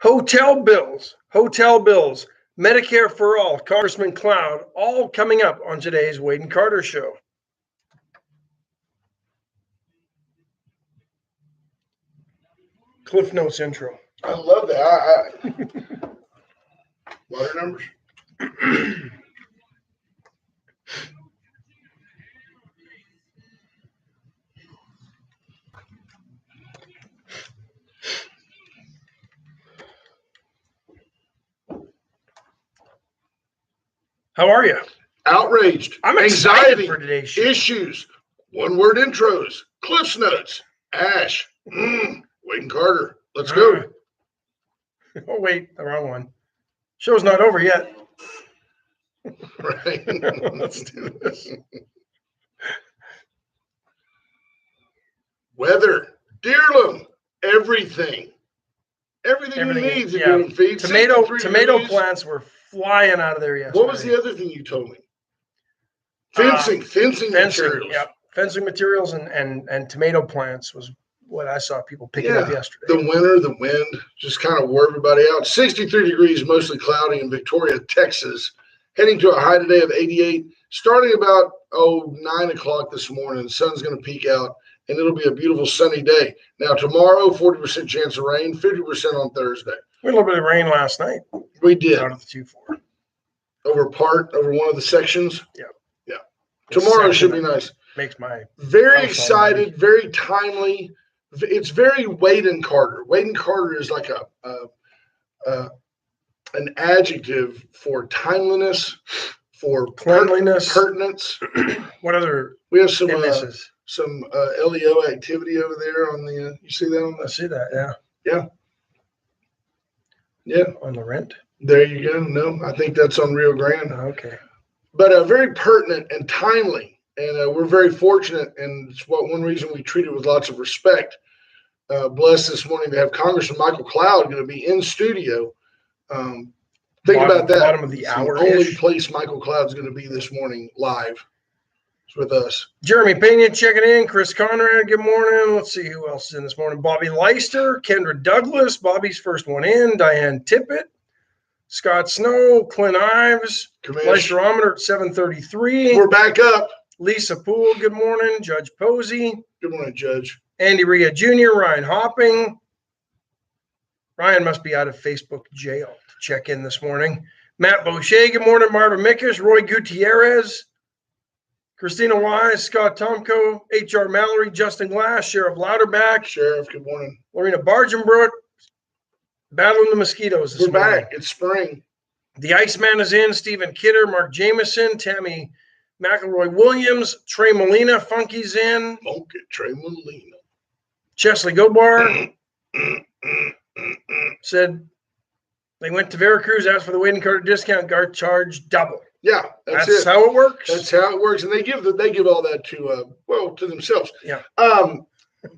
Hotel bills, Medicare for all, Congressman Cloud, all coming up on today's Wade and Carter Show. Cliff Notes intro. I love that. Water numbers? How are you? Outraged. I'm excited Anxiety for today's show. Issues. One-word intros. Cliff's Notes. Ash. Wade and Carter. Let's go. Oh, wait. The wrong one. Show's not over yet. Right. Let's do this. Weather. Deerland. Everything you need to do and feed. Tomato 63 degrees. plants were flying out of there yesterday. What was the other thing you told me? Fencing materials. Yep. Fencing materials and tomato plants was what I saw people picking up yesterday. The winter, the wind, just kind of wore everybody out. 63 degrees, mostly cloudy in Victoria, Texas. Heading to a high today of 88. Starting about 9 o'clock this morning, the sun's going to peek out, and it'll be a beautiful sunny day. Now tomorrow, 40% chance of rain, 50% on Thursday. We had a little bit of rain last night. We did. Out of the 2-4. Over one of the sections. Yeah. Yeah. Tomorrow should be nice. Makes my very excited, very timely. It's very Wade and Carter. Wade and Carter is like an adjective for timeliness, for cleanliness, pertinence. What other? We have some LEO activity over there on the. You see that on the? I see that. Yeah. Yeah. Yeah. On the rent. There you go. No, I think that's on Rio Grande. Okay. But very pertinent and timely. And we're very fortunate, and it's one reason we treat it with lots of respect. Blessed this morning to have Congressman Michael Cloud going to be in studio. Think about that. Bottom of the hour. The only place Michael Cloud's going to be this morning live is with us. Jeremy Pena checking in. Chris Conrad, good morning. Let's see who else is in this morning. Bobby Leister, Kendra Douglas, Bobby's first one in. Diane Tippett, Scott Snow, Clint Ives, Leisterometer at 733. We're back up. Lisa Poole, good morning. Judge Posey. Good morning, Judge. Andy Ria Jr., Ryan Hopping. Ryan must be out of Facebook jail to check in this morning. Matt Boucher, good morning. Marvin Mickish, Roy Gutierrez, Christina Wise, Scott Tomko, H.R. Mallory, Justin Glass, Sheriff Louderback. Sheriff, good morning. Lorena Bargenbrook, battling the mosquitoes this morning. We're back. It's spring. The Iceman is in. Stephen Kidder, Mark Jameson, Tammy McElroy Williams, Trey Molina, Funky's in. Funky Trey Molina. Chesley Gobar said they went to Veracruz, asked for the Wade and Carter discount, guard charge double. Yeah, that's how it works. That's how it works, and they give all that to themselves. Yeah.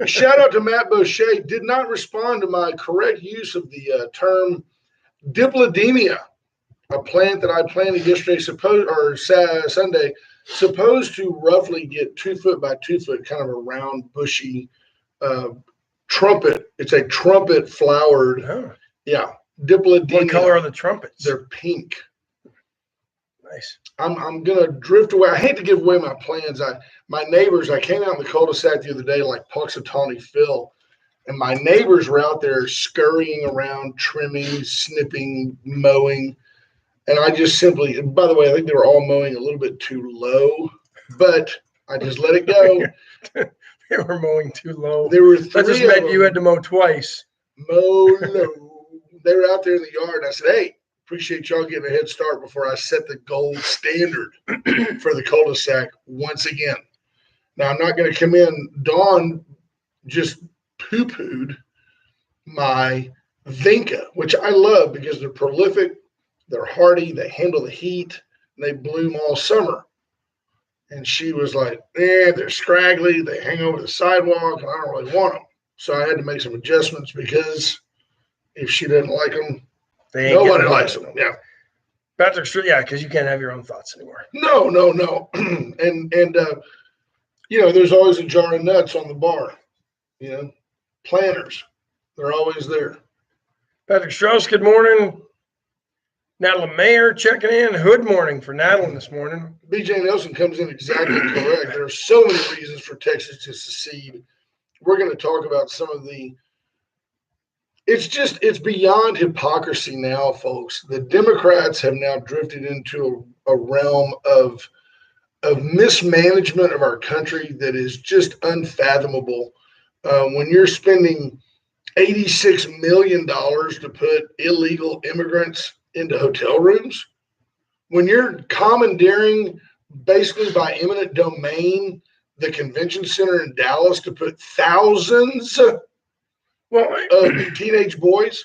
Shout out to Matt Boucher. Did not respond to my correct use of the term diplodemia, a plant that I planted yesterday, Sunday, supposed to roughly get 2 foot by 2 foot, kind of a round, bushy trumpet. It's a trumpet flowered. Oh. Yeah. Diplodemia. What color are the trumpets? They're pink. Nice. I'm gonna drift away. I hate to give away my plans. My neighbors, I came out in the cul-de-sac the other day like Punxsutawney Phil, and my neighbors were out there scurrying around, trimming, snipping, mowing. And I just simply, by the way, I think they were all mowing a little bit too low, but I just let it go. They were mowing too low. There were that just meant you had to mow twice. Mow low. They were out there in the yard. And I said, hey, appreciate y'all getting a head start before I set the gold standard for the cul-de-sac once again. Now, I'm not going to come in. Dawn just poo-pooed my Vinca, which I love because they're prolific, they're hardy, they handle the heat, and they bloom all summer. And she was like, they're scraggly. They hang over the sidewalk. And I don't really want them. So I had to make some adjustments because if she didn't like them, nobody likes them. Yeah. Patrick, yeah, because you can't have your own thoughts anymore. No. and there's always a jar of nuts on the bar. Planners. They're always there. Patrick Strauss, good morning. Natalie Mayer checking in. Hood morning for Natalie this morning. BJ Nelson comes in exactly correct. There are so many reasons for Texas to secede. We're going to talk about some of the it's beyond hypocrisy now, folks. The Democrats have now drifted into a realm of mismanagement of our country that is just unfathomable. When you're spending $86 million to put illegal immigrants into hotel rooms, when you're commandeering basically by eminent domain the convention center in Dallas to put thousands of teenage boys.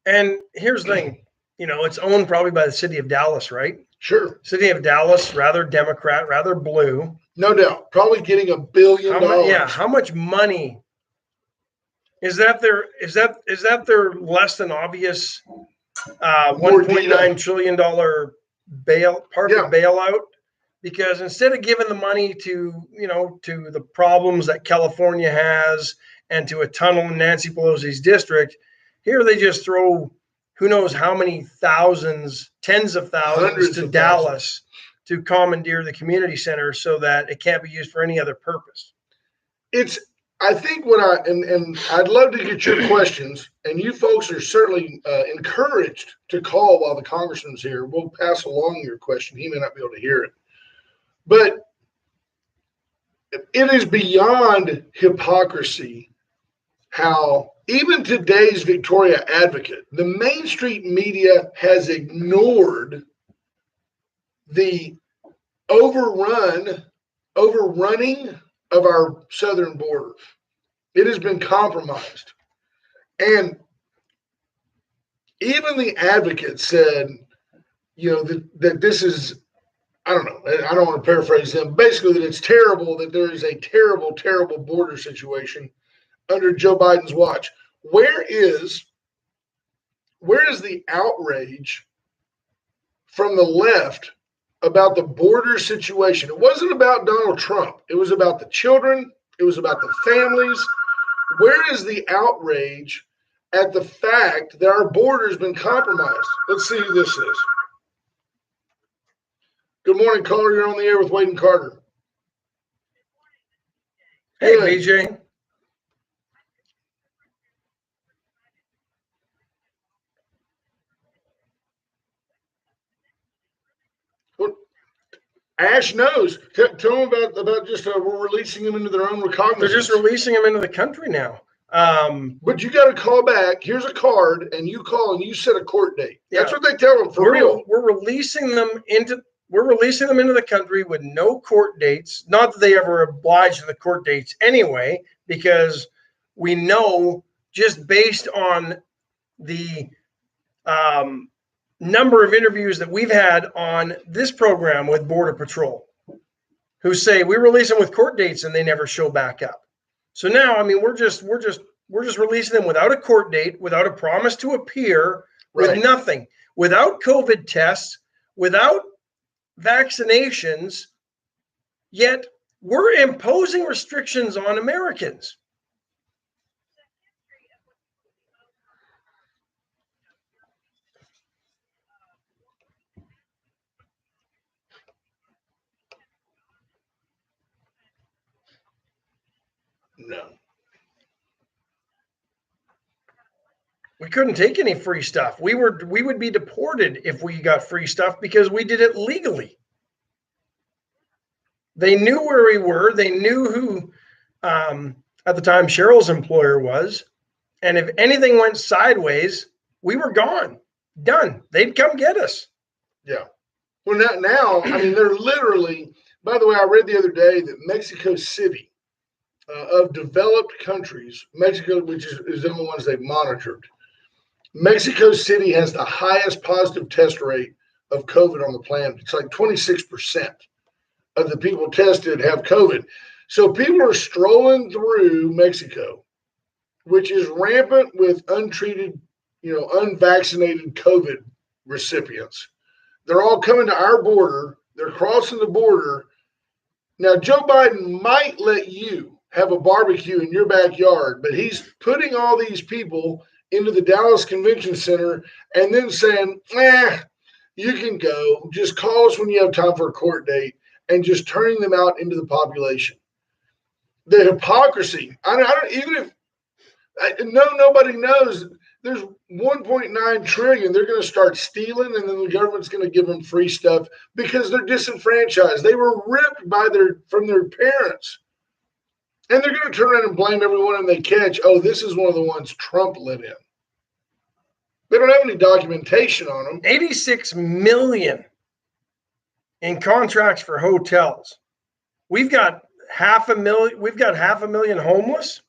And here's the thing, it's owned probably by the city of Dallas, right? Sure. City of Dallas, rather Democrat, rather blue. No doubt. Probably getting $1 billion. Yeah. How much money is that their less than obvious $1.9 trillion bailout? Because instead of giving the money to the problems that California has and to a tunnel in Nancy Pelosi's district, here they just throw who knows how many thousands, tens of thousands to Dallas to commandeer the community center so that it can't be used for any other purpose. I think and I'd love to get your questions, and you folks are certainly encouraged to call while the congressman's here. We'll pass along your question. He may not be able to hear it. But it is beyond hypocrisy how even today's Victoria Advocate, the Main Street media has ignored the overrunning of our southern border. It has been compromised. And even the Advocate said, that this is, I don't know, I don't want to paraphrase them, basically that it's terrible that there is a terrible, terrible border situation under Joe Biden's watch. Where is the outrage from the left about the border situation? It wasn't about Donald Trump. It was about the children. It was about the families. Where is the outrage at the fact that our border has been compromised? Let's see who this is. Good morning, caller. You're on the air with Wade and Carter. Hey, BJ. Ash knows. Tell them about just we're releasing them into their own recognizance. They're just releasing them into the country now. But you got to call back. Here's a card, and you call and you set a court date. Yeah. That's what they tell them for real. We're releasing them into the country with no court dates. Not that they ever oblige to the court dates anyway, because we know just based on the number of interviews that we've had on this program with Border Patrol, who say we release them with court dates and they never show back up. So now, I mean, we're just releasing them without a court date, without a promise to appear, with nothing, without COVID tests, without vaccinations. Yet we're imposing restrictions on Americans. No. We couldn't take any free stuff. We would be deported if we got free stuff because we did it legally. They knew where we were. They knew who, at the time, Cheryl's employer was. And if anything went sideways, we were gone. Done. They'd come get us. Yeah. Well, now, I mean, they're literally, by the way, I read the other day that Mexico City, of developed countries, Mexico, which is the only ones they've monitored, Mexico City has the highest positive test rate of COVID on the planet. It's like 26% of the people tested have COVID. So people are strolling through Mexico, which is rampant with untreated, unvaccinated COVID recipients. They're all coming to our border. They're crossing the border. Now, Joe Biden might let you have a barbecue in your backyard, but he's putting all these people into the Dallas Convention Center and then saying, you can go. Just call us when you have time for a court date, and just turning them out into the population. The hypocrisy. Nobody knows. There's 1.9 trillion. They're going to start stealing, and then the government's going to give them free stuff because they're disenfranchised. They were ripped from their parents. And they're going to turn around and blame everyone they catch. Oh, this is one of the ones Trump let in. They don't have any documentation on them. 86 million in contracts for hotels. We've got 500,000. We've got 500,000 homeless.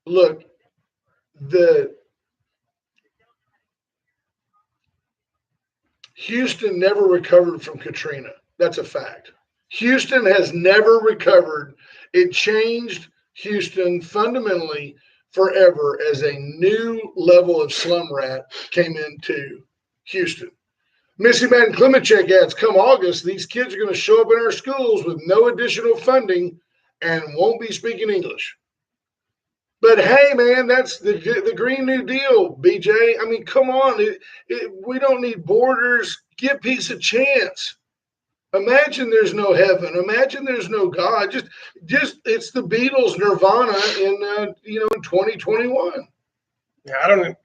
Look, Houston never recovered from Katrina. That's a fact. Houston has never recovered. It changed Houston fundamentally forever as a new level of slum rat came into Houston. Missy Madden Klimacek adds, come August, these kids are going to show up in our schools with no additional funding and won't be speaking English. But hey, man, that's the Green New Deal, BJ. I mean, come on. We don't need borders. Give peace a chance. Imagine there's no heaven. Imagine there's no God. Just it's the Beatles' Nirvana in 2021. Yeah, I don't know.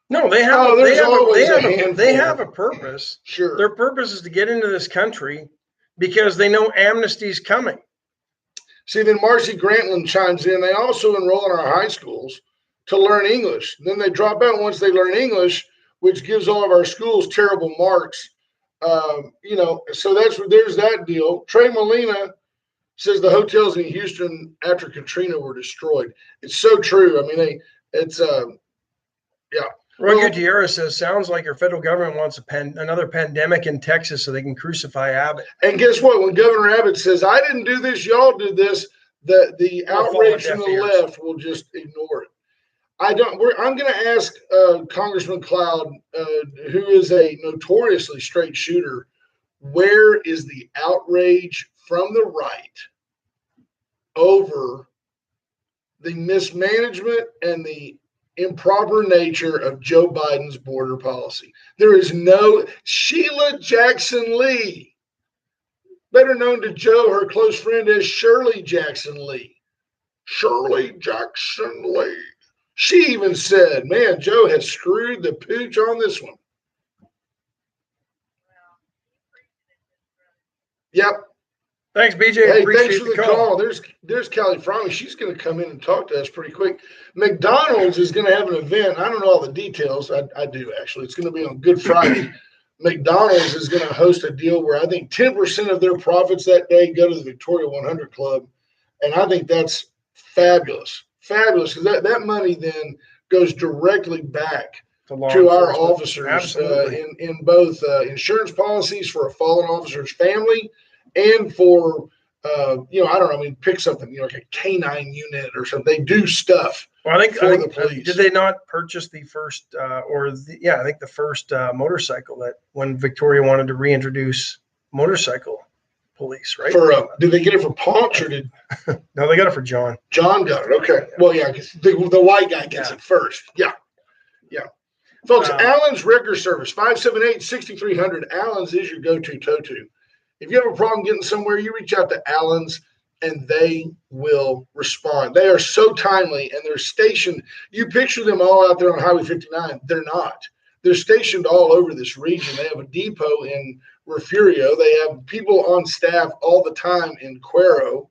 No, they have. They have a purpose. Sure. Their purpose is to get into this country because they know amnesty's coming. See, then Marcy Grantland chimes in. They also enroll in our high schools to learn English. Then they drop out once they learn English, which gives all of our schools terrible marks. So there's that deal. Trey Molina says the hotels in Houston after Katrina were destroyed. It's so true. I mean, yeah. Roy Gutierrez says, sounds like our federal government wants another pandemic in Texas so they can crucify Abbott. And guess what? When Governor Abbott says, I didn't do this, y'all did this, the outrage from the left will just ignore it. I'm going to ask Congressman Cloud, who is a notoriously straight shooter, where is the outrage from the right over the mismanagement and the improper nature of Joe Biden's border policy? There is no Sheila Jackson Lee, better known to Joe, her close friend, as Shirley Jackson Lee. Shirley Jackson Lee. She even said, man, Joe has screwed the pooch on this one. Yep. Thanks, BJ. Hey, thanks for the call. There's Callie Frommy. She's going to come in and talk to us pretty quick. McDonald's is going to have an event. I don't know all the details. I do, actually. It's going to be on Good Friday. McDonald's is going to host a deal where I think 10% of their profits that day go to the Victoria 100 Club. And I think that's fabulous. Fabulous, because that money then goes directly back to our officers in both insurance policies for a fallen officer's family and for, I don't know, pick something, like a canine unit or something. They do stuff for the police. Did they not purchase the first, I think the first motorcycle that when Victoria wanted to reintroduce motorcycle police, right? Did they get it for Paunch or did? No, they got it for John. John got it. Okay. Well, yeah, the white guy gets it first. Yeah. Yeah. Folks, Allen's Wrecker Service, 578-6300. Allen's is your go-to tow-to. If you have a problem getting somewhere, you reach out to Allen's and they will respond. They are so timely and they're stationed. You picture them all out there on Highway 59. They're not. They're stationed all over this region. They have a depot in Refugio. They have people on staff all the time in Cuero.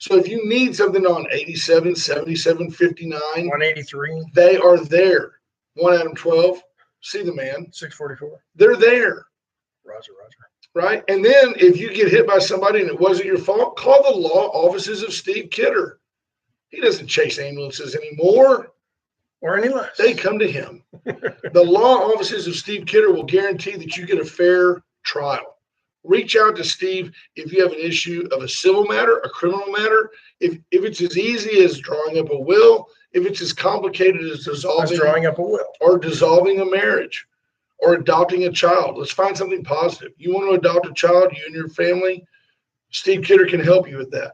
So if you need something on 87, 77, 59, 183, they are there. 1 Adam 12, see the man. 644. They're there, Roger. right? And then if you get hit by somebody and it wasn't your fault, call the law offices of Steve Kidder. He doesn't chase ambulances anymore. Or any less. They come to him. The law offices of Steve Kidder will guarantee that you get a fair trial. Reach out to Steve if you have an issue of a civil matter, a criminal matter. If it's as easy as drawing up a will, if it's as complicated as drawing up a will or dissolving a marriage or adopting a child. Let's find something positive. You want to adopt a child, you and your family, Steve Kidder can help you with that.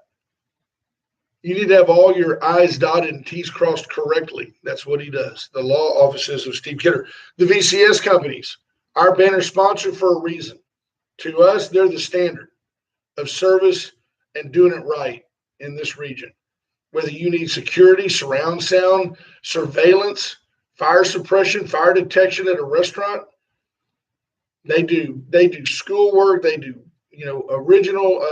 You need to have all your I's dotted and T's crossed correctly. That's what he does. The law offices of Steve Kidder. The VCS companies, our banner sponsor for a reason. To us, they're the standard of service and doing it right in this region. Whether you need security, surround sound, surveillance, fire suppression, fire detection at a restaurant, they do schoolwork, they do original,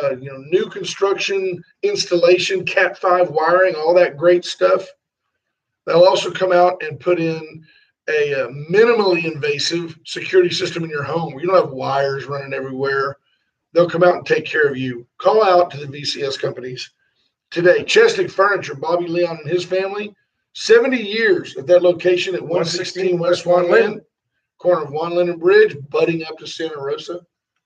new construction, installation, Cat 5 wiring, all that great stuff. They'll also come out and put in a minimally invasive security system in your home where you don't have wires running everywhere. They'll come out and take care of you. Call out to the VCS companies today. Chestic Furniture, Bobby Leon and his family, 70 years at that location at 116 West Juan Linden, corner of Juan Linden Bridge, butting up to Santa Rosa.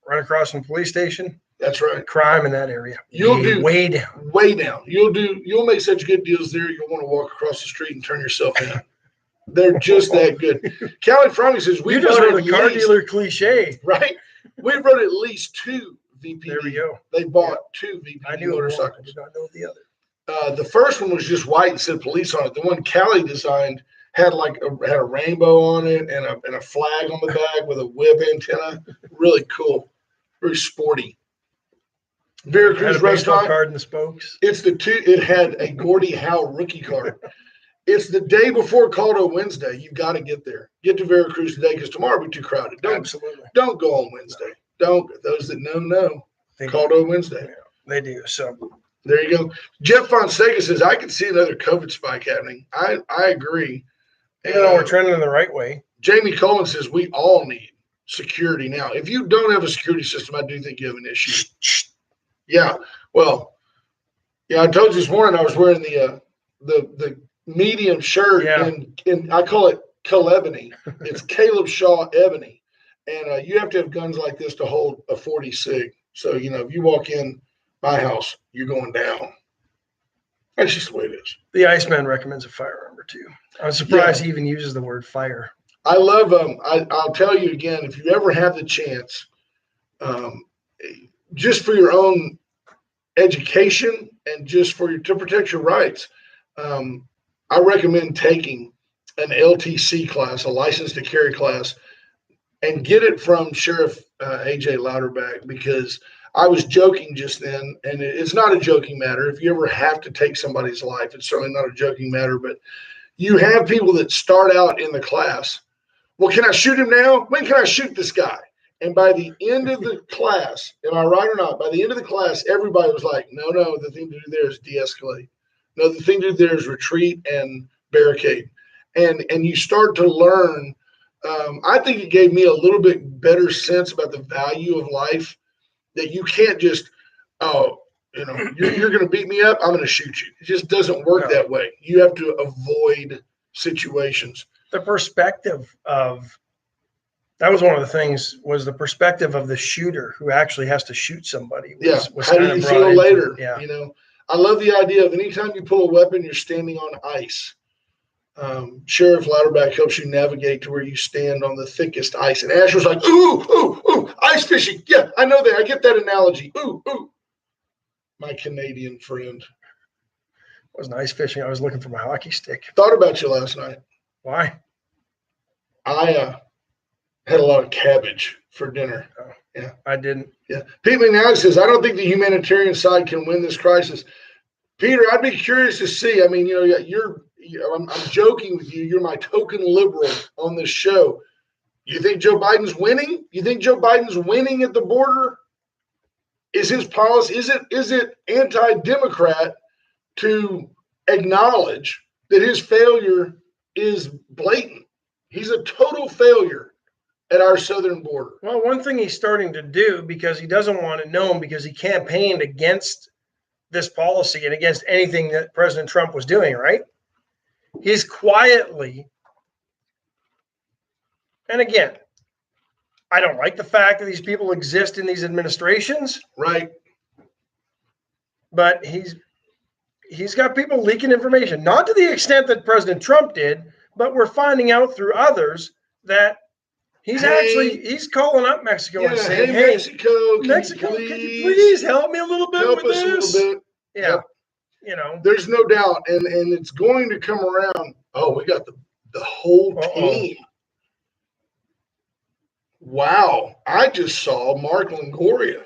Right across from the police station. That's right. Crime in that area. You'll do way down. Way down. You'll make such good deals there, you'll want to walk across the street and turn yourself in. They're just that good. Callie Frommy says you just wrote a car dealer cliche. Right? We wrote at least 2 VPD. There we go. They bought 2 VPD I knew motorcycles. I did not know the other. The first one was just white and said police on it. The one Callie designed had a rainbow on it and a flag on the back with a whip antenna. Really cool. Very sporty. Veracruz had a restaurant card in the spokes. It had a Gordie Howe rookie card. It's the day before Caldo Wednesday. You got to get there. Get to Veracruz today because tomorrow will be too crowded. Absolutely. Don't go on Wednesday. Don't. Those that know. Caldo Wednesday. Yeah, they do. So there you go. Jeff Fonseca says, I can see another COVID spike happening. I agree. We're trending in the right way. Jamie Coleman says, we all need security now. If you don't have a security system, I do think you have an issue. Yeah. Well, I told you this morning I was wearing the medium shirt and I call it Calebony. It's Caleb Shaw Ebony. And you have to have guns like this to hold a 40 SIG. So, if you walk in my house, you're going down. That's just the way it is. The Iceman recommends a firearm or two. I'm surprised he even uses the word fire. I love I'll tell you again, if you ever have the chance, just for your own education and just to protect your rights, I recommend taking an LTC class, a license to carry class, and get it from Sheriff AJ Louderback, because I was joking just then, and it's not a joking matter. If you ever have to take somebody's life, it's certainly not a joking matter, but you have people that start out in the class. Well, can I shoot him now? When can I shoot this guy? And by the end of the class, am I right or not? By the end of the class, everybody was like, no, the thing to do there is de-escalate. No, the thing to do there is retreat and barricade. And you start to learn. I think it gave me a little bit better sense about the value of life, that you can't just, you're going to beat me up, I'm going to shoot you. It just doesn't work that way. You have to avoid situations. The perspective of that was one of the things, was the perspective of the shooter who actually has to shoot somebody. How do you feel later? Yeah. I love the idea of anytime you pull a weapon, you're standing on ice. Sheriff Louderback helps you navigate to where you stand on the thickest ice. And Asher's like, ooh, ice fishing. Yeah, I know that. I get that analogy. Ooh. My Canadian friend. It wasn't ice fishing. I was looking for my hockey stick. Thought about you last night. Why? I had a lot of cabbage for dinner. Oh, yeah, I didn't. Yeah. Pete McNally says, I don't think the humanitarian side can win this crisis. Peter, I'd be curious to see. I mean, I'm joking with you. You're my token liberal on this show. You think Joe Biden's winning? You think Joe Biden's winning at the border? is his policy, is it anti-democrat to acknowledge that his failure is blatant? He's a total failure at our southern border. Well, one thing he's starting to do, because he doesn't want it known, because he campaigned against this policy and against anything that President Trump was doing, right? He's quietly, and again, I don't like the fact that these people exist in these administrations, Right. but he's got people leaking information, not to the extent that President Trump did, but we're finding out through others that he's calling up Mexico and saying, hey, Mexico, can you please help me a little bit help with us this? a little bit. Yeah. Yep. You know, there's no doubt, and it's going to come around. Oh, we got the whole team. Wow, I just saw Mark Longoria.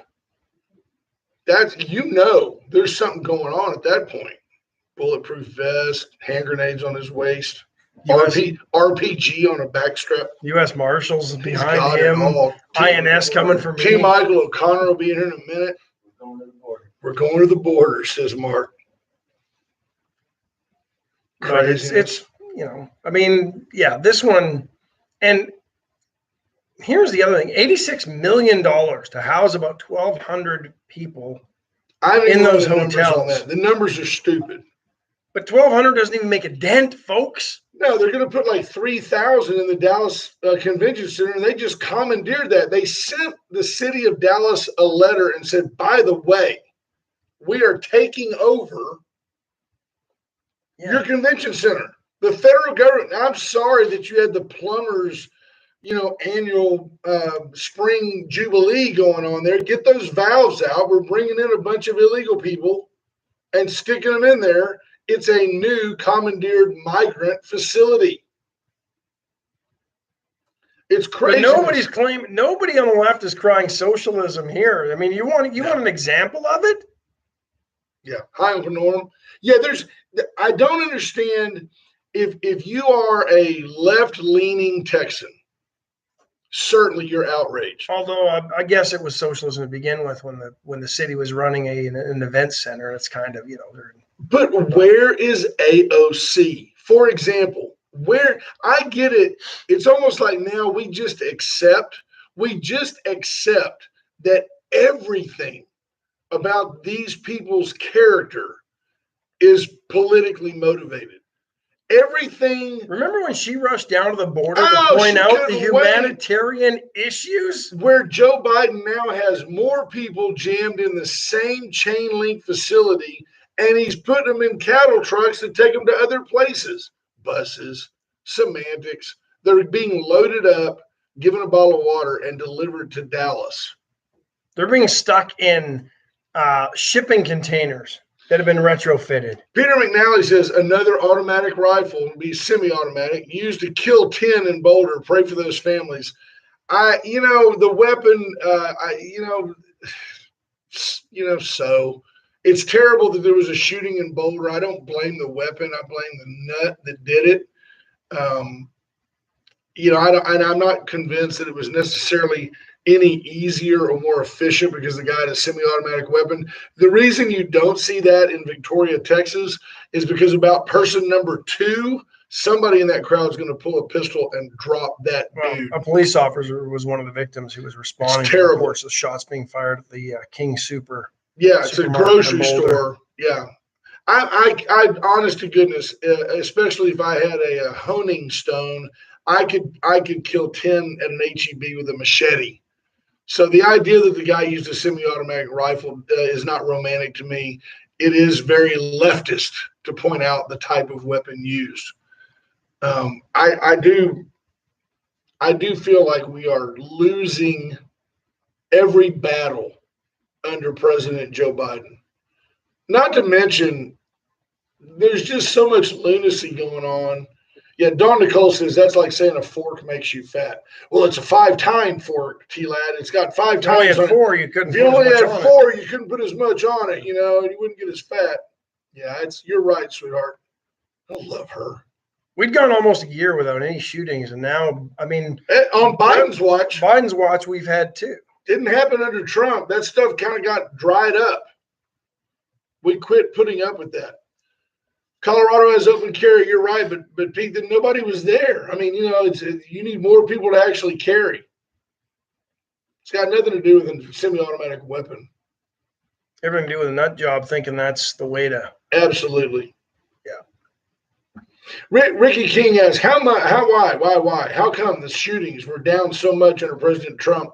That's, there's something going on at that point. Bulletproof vest, hand grenades on his waist, RPG on a backstrap. U.S. Marshals He's behind got him. it all. INS coming for me. T. Michael O'Connor will be here in a minute. We're going to the border, says Mark. But it's I mean, yeah, this one, and here's the other thing: $86 million to house about 1,200 people in those hotels. The numbers are stupid. But 1,200 doesn't even make a dent, folks. No, they're going to put like 3,000 in the Dallas Convention Center, and they just commandeered that. They sent the city of Dallas a letter and said, by the way, we are taking over your convention center. The federal government, I'm sorry that you had the plumbers, annual spring jubilee going on there. Get those valves out. We're bringing in a bunch of illegal people and sticking them in there. It's a new commandeered migrant facility. It's crazy. But nobody on the left is crying socialism here. I mean, you want an example of it? Yeah. Hi, Uncle Norm. Yeah, I don't understand if you are a left-leaning Texan, certainly you're outraged. Although I guess it was socialism to begin with when the city was running an event center. It's kind of, But where is AOC? For example, where I get it, it's almost like now we just accept that everything about these people's character is politically motivated. Everything. Remember when she rushed down to the border to point out the humanitarian issues? Where Joe Biden now has more people jammed in the same chain link facility, and he's putting them in cattle trucks to take them to other places. Buses, semantics. They're being loaded up, given a bottle of water, and delivered to Dallas. They're being stuck in shipping containers that have been retrofitted. Peter McNally says another automatic rifle will be semi-automatic used to kill 10 in Boulder. Pray for those families. The weapon, so it's terrible that there was a shooting in Boulder. I don't blame the weapon. I blame the nut that did it. I'm not convinced that it was necessarily any easier or more efficient because the guy had a semi-automatic weapon. The reason you don't see that in Victoria, Texas, is because about person number 2, somebody in that crowd is going to pull a pistol and drop that dude. A police officer was one of the victims who was responding to reports of shots being fired at the King Super. Yeah, it's a grocery store. Yeah. I honest to goodness, especially if I had a honing stone, I could kill 10 at an HEB with a machete. So the idea that the guy used a semi-automatic rifle is not romantic to me. It is very leftist to point out the type of weapon used. I do feel like we are losing every battle under President Joe Biden. Not to mention, there's just so much lunacy going on. Yeah, Dawn Nicole says that's like saying a fork makes you fat. Well, it's a 5-time fork, T-Lad. It's got 5 times. If you only had 4, you couldn't. If you only had 4, you couldn't put as much on it. And you wouldn't get as fat. Yeah, you're right, sweetheart. I love her. We'd gone almost a year without any shootings, and now, I mean, on Biden's watch, we've had 2. Didn't happen under Trump. That stuff kind of got dried up. We quit putting up with that. Colorado has open carry. You're right, but Pete, nobody was there. I mean, you need more people to actually carry. It's got nothing to do with a semi-automatic weapon. Everything to do with a nut job, thinking that's the way to. Absolutely. Yeah. Ricky King asks, why? How come the shootings were down so much under President Trump?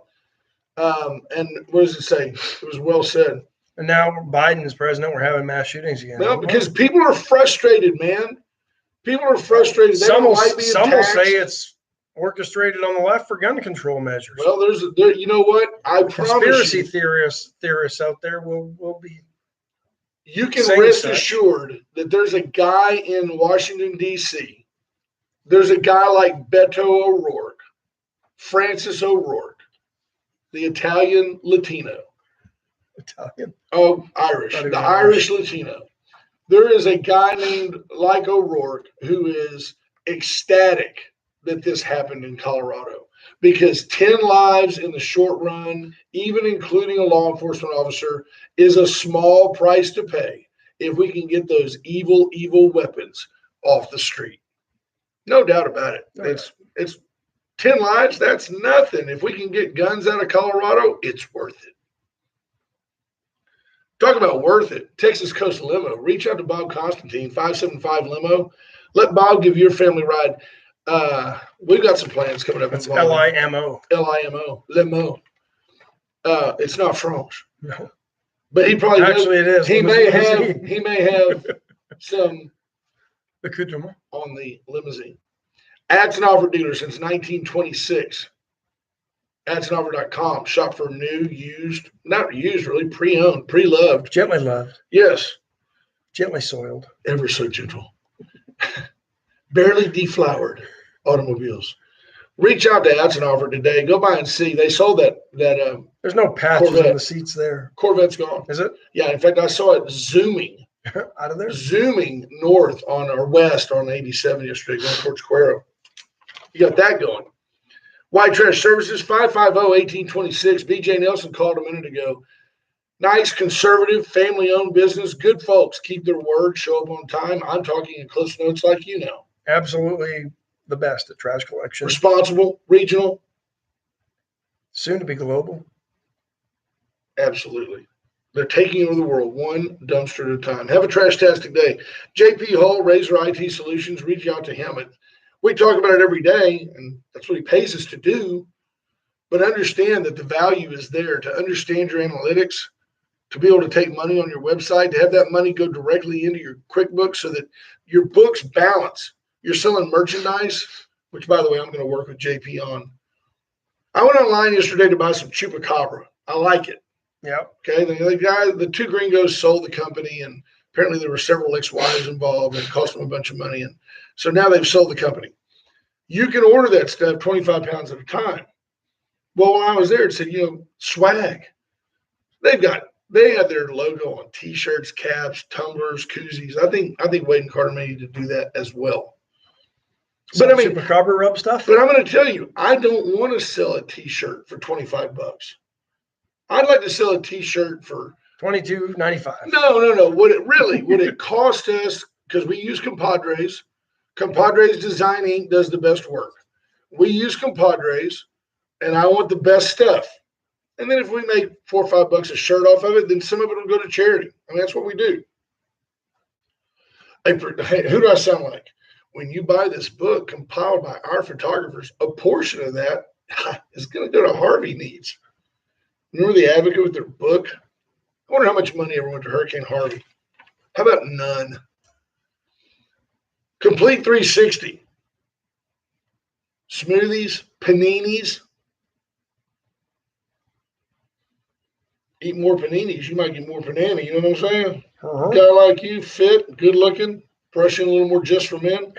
And what does it say? It was well said. And now Biden is president. We're having mass shootings again. Well, because people are frustrated, man. People are frustrated. Some will say it's orchestrated on the left for gun control measures. Well, you know what? I promise conspiracy theorists out there will be. You can rest assured that there's a guy in Washington, D.C. There's a guy like Beto O'Rourke, Francis O'Rourke, the Italian Latino. Italian? Oh, Irish. The Irish Latino. There is a guy named like O'Rourke who is ecstatic that this happened in Colorado because 10 lives in the short run, even including a law enforcement officer, is a small price to pay if we can get those evil weapons off the street. No doubt about it. It's 10 lives. That's nothing. If we can get guns out of Colorado, it's worth it. Talk about worth it. Texas Coast Limo. Reach out to Bob Constantine, 575 Limo. Let Bob give your family a ride. We've got some plans coming up. It's LIMO. LIMO. Limo. It's not French. No. But he probably it is. He may have some accoutrement on the limousine. Adds and offer dealer since 1926. AdsandOffer.com. Shop for new, used, not used really, pre-owned, pre-loved. Gently loved. Yes. Gently soiled. Ever so gentle. Barely deflowered automobiles. Reach out to Ads and Offer today. Go by and see. They sold that there's no patches on the seats there. Corvette's gone. Is it? Yeah. In fact, I saw it zooming. Out of there? Zooming north or west on 87 yesterday, going towards Cuero. You got that going. White Trash Services, 550-1826. BJ Nelson called a minute ago. Nice, conservative, family-owned business. Good folks. Keep their word. Show up on time. I'm talking in close notes like you know. Absolutely the best at trash collection. Responsible, regional. Soon to be global. Absolutely. They're taking over the world one dumpster at a time. Have a trash-tastic day. JP Hull, Razor IT Solutions. Reach out to him. We talk about it every day, and that's what he pays us to do. But understand that the value is there to understand your analytics, to be able to take money on your website, to have that money go directly into your QuickBooks so that your books balance. You're selling merchandise, which, by the way, I'm going to work with JP on. I went online yesterday to buy some Chupacabra. I like it. Yeah. Okay. The two gringos sold the company, and apparently there were several ex-wives involved, and it cost them a bunch of money. And so now they've sold the company. You can order that stuff 25 pounds at a time. Well, when I was there, it said, swag. They had their logo on T-shirts, caps, tumblers, koozies. I think Wade and Carter may need to do that as well. But Chupacabra rub stuff. But I'm going to tell you, I don't want to sell a T-shirt for $25. I'd like to sell a T-shirt for $22.95. No. Would it cost us, because we use Compadres. Compadres Design Inc. does the best work. We use Compadres, and I want the best stuff. And then if we make $4 or $5 a shirt off of it, then some of it will go to charity. I mean, that's what we do. Hey, who do I sound like? When you buy this book compiled by our photographers, a portion of that is going to go to Harvey Needs. Remember the Advocate with their book? I wonder how much money ever went to Hurricane Harvey. How about none? Complete 360. Smoothies, paninis. Eat more paninis, you might get more panini. You know what I'm saying? Uh-huh. Guy like you, fit, good looking, brushing a little more just for men.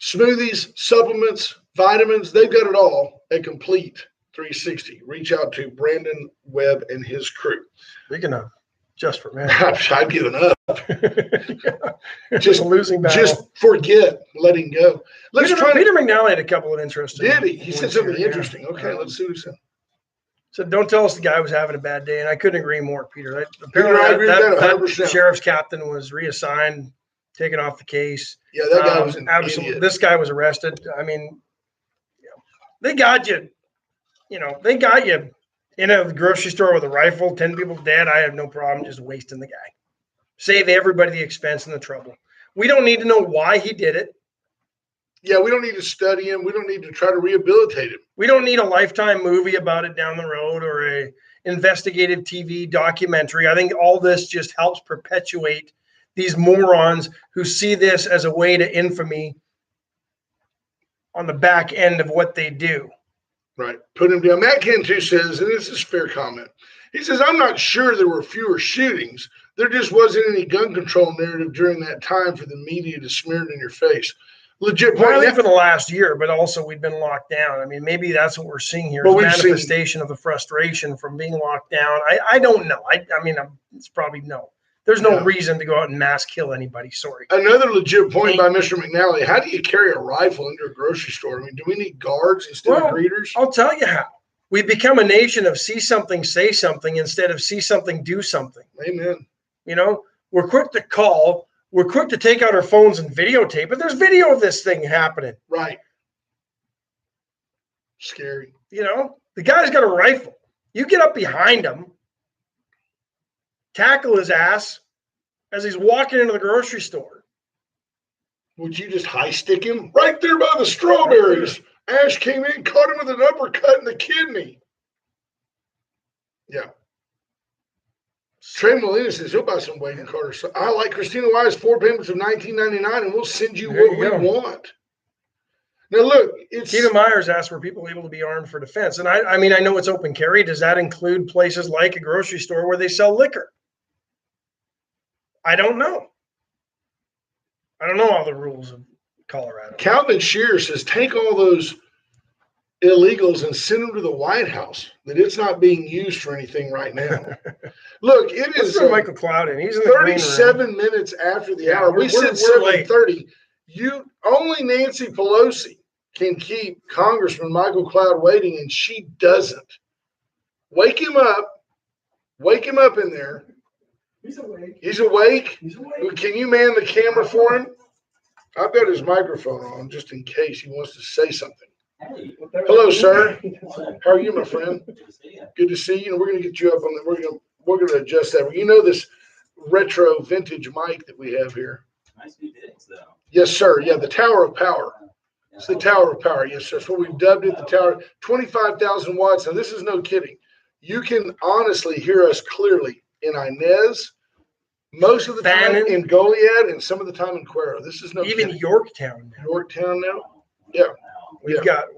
Smoothies, supplements, vitamins, they've got it all at Complete 360. Reach out to Brandon Webb and his crew. Speaking of, Just for men. I've given up. Just a losing battle. Just forget letting go. Peter McNally had a couple of interesting. Did he? He said something interesting. Okay, let's see what he said. So don't tell us the guy was having a bad day, and I couldn't agree more, Peter. Apparently, I agree with that 100%. Sheriff's captain was reassigned, taken off the case. Yeah, that guy was an idiot. This guy was arrested. I mean, they got you. They got you in a grocery store with a rifle, 10 people dead. I have no problem just wasting the guy. Save everybody the expense and the trouble. We don't need to know why he did it. Yeah, we don't need to study him. We don't need to try to rehabilitate him. We don't need a Lifetime movie about it down the road or a investigative TV documentary. I think all this just helps perpetuate these morons who see this as a way to infamy on the back end of what they do. Right. Put him down. Matt Cantu says, and this is a fair comment, he says, I'm not sure there were fewer shootings. There just wasn't any gun control narrative during that time for the media to smear it in your face. Legit point. Well, I think for the last year, but also we've been locked down. I mean, maybe that's what we're seeing here. Is a manifestation of the frustration from being locked down. I don't know. I mean, it's probably no. There's no reason to go out and mass kill anybody. Sorry. Another legit point by Mr. McNally. How do you carry a rifle into a grocery store? I mean, do we need guards instead of greeters? I'll tell you how. We've become a nation of see something, say something instead of see something, do something. Amen. We're quick to call. We're quick to take out our phones and videotape, but there's video of this thing happening. Right. Scary. The guy's got a rifle. You get up behind him, tackle his ass as he's walking into the grocery store. Would you just high stick him? Right there by the strawberries. Ash came in, caught him with an uppercut in the kidney. Yeah. Trey Molina says he'll buy some Wade and Carter. So I like Christina Wise 4 payments of $19.99, and we'll send you what we want. Now look, Keita Myers asked, were people able to be armed for defense? And I mean, I know it's open carry. Does that include places like a grocery store where they sell liquor? I don't know. I don't know all the rules of Colorado. Calvin Shear says take all those illegals and send them to the White House. That it's not being used for anything right now. Look, it is Michael Cloud in. He's in the 37 minutes after the hour. We said 7:30. Only Nancy Pelosi can keep Congressman Michael Cloud waiting, and she doesn't. Wake him up. Wake him up in there. He's awake. He's awake. He's awake. Can you man the camera for him? I've got his microphone on just in case he wants to say something. Hey. Hello, sir. How are you, my friend? Good to see you. And we're going to get you up on the. We're going to adjust that. This retro vintage mic that we have here. Nice new digs, though. Yes, sir. Yeah, the Tower of Power. It's the Tower of Power. Yes, sir. That's what we've dubbed it. The Tower. 25,000 watts. Now, this is no kidding. You can honestly hear us clearly in Inez, most of the time in Goliad, and some of the time in Cuero. This is no even kidding. Yorktown. Yorktown now. Yeah. We've got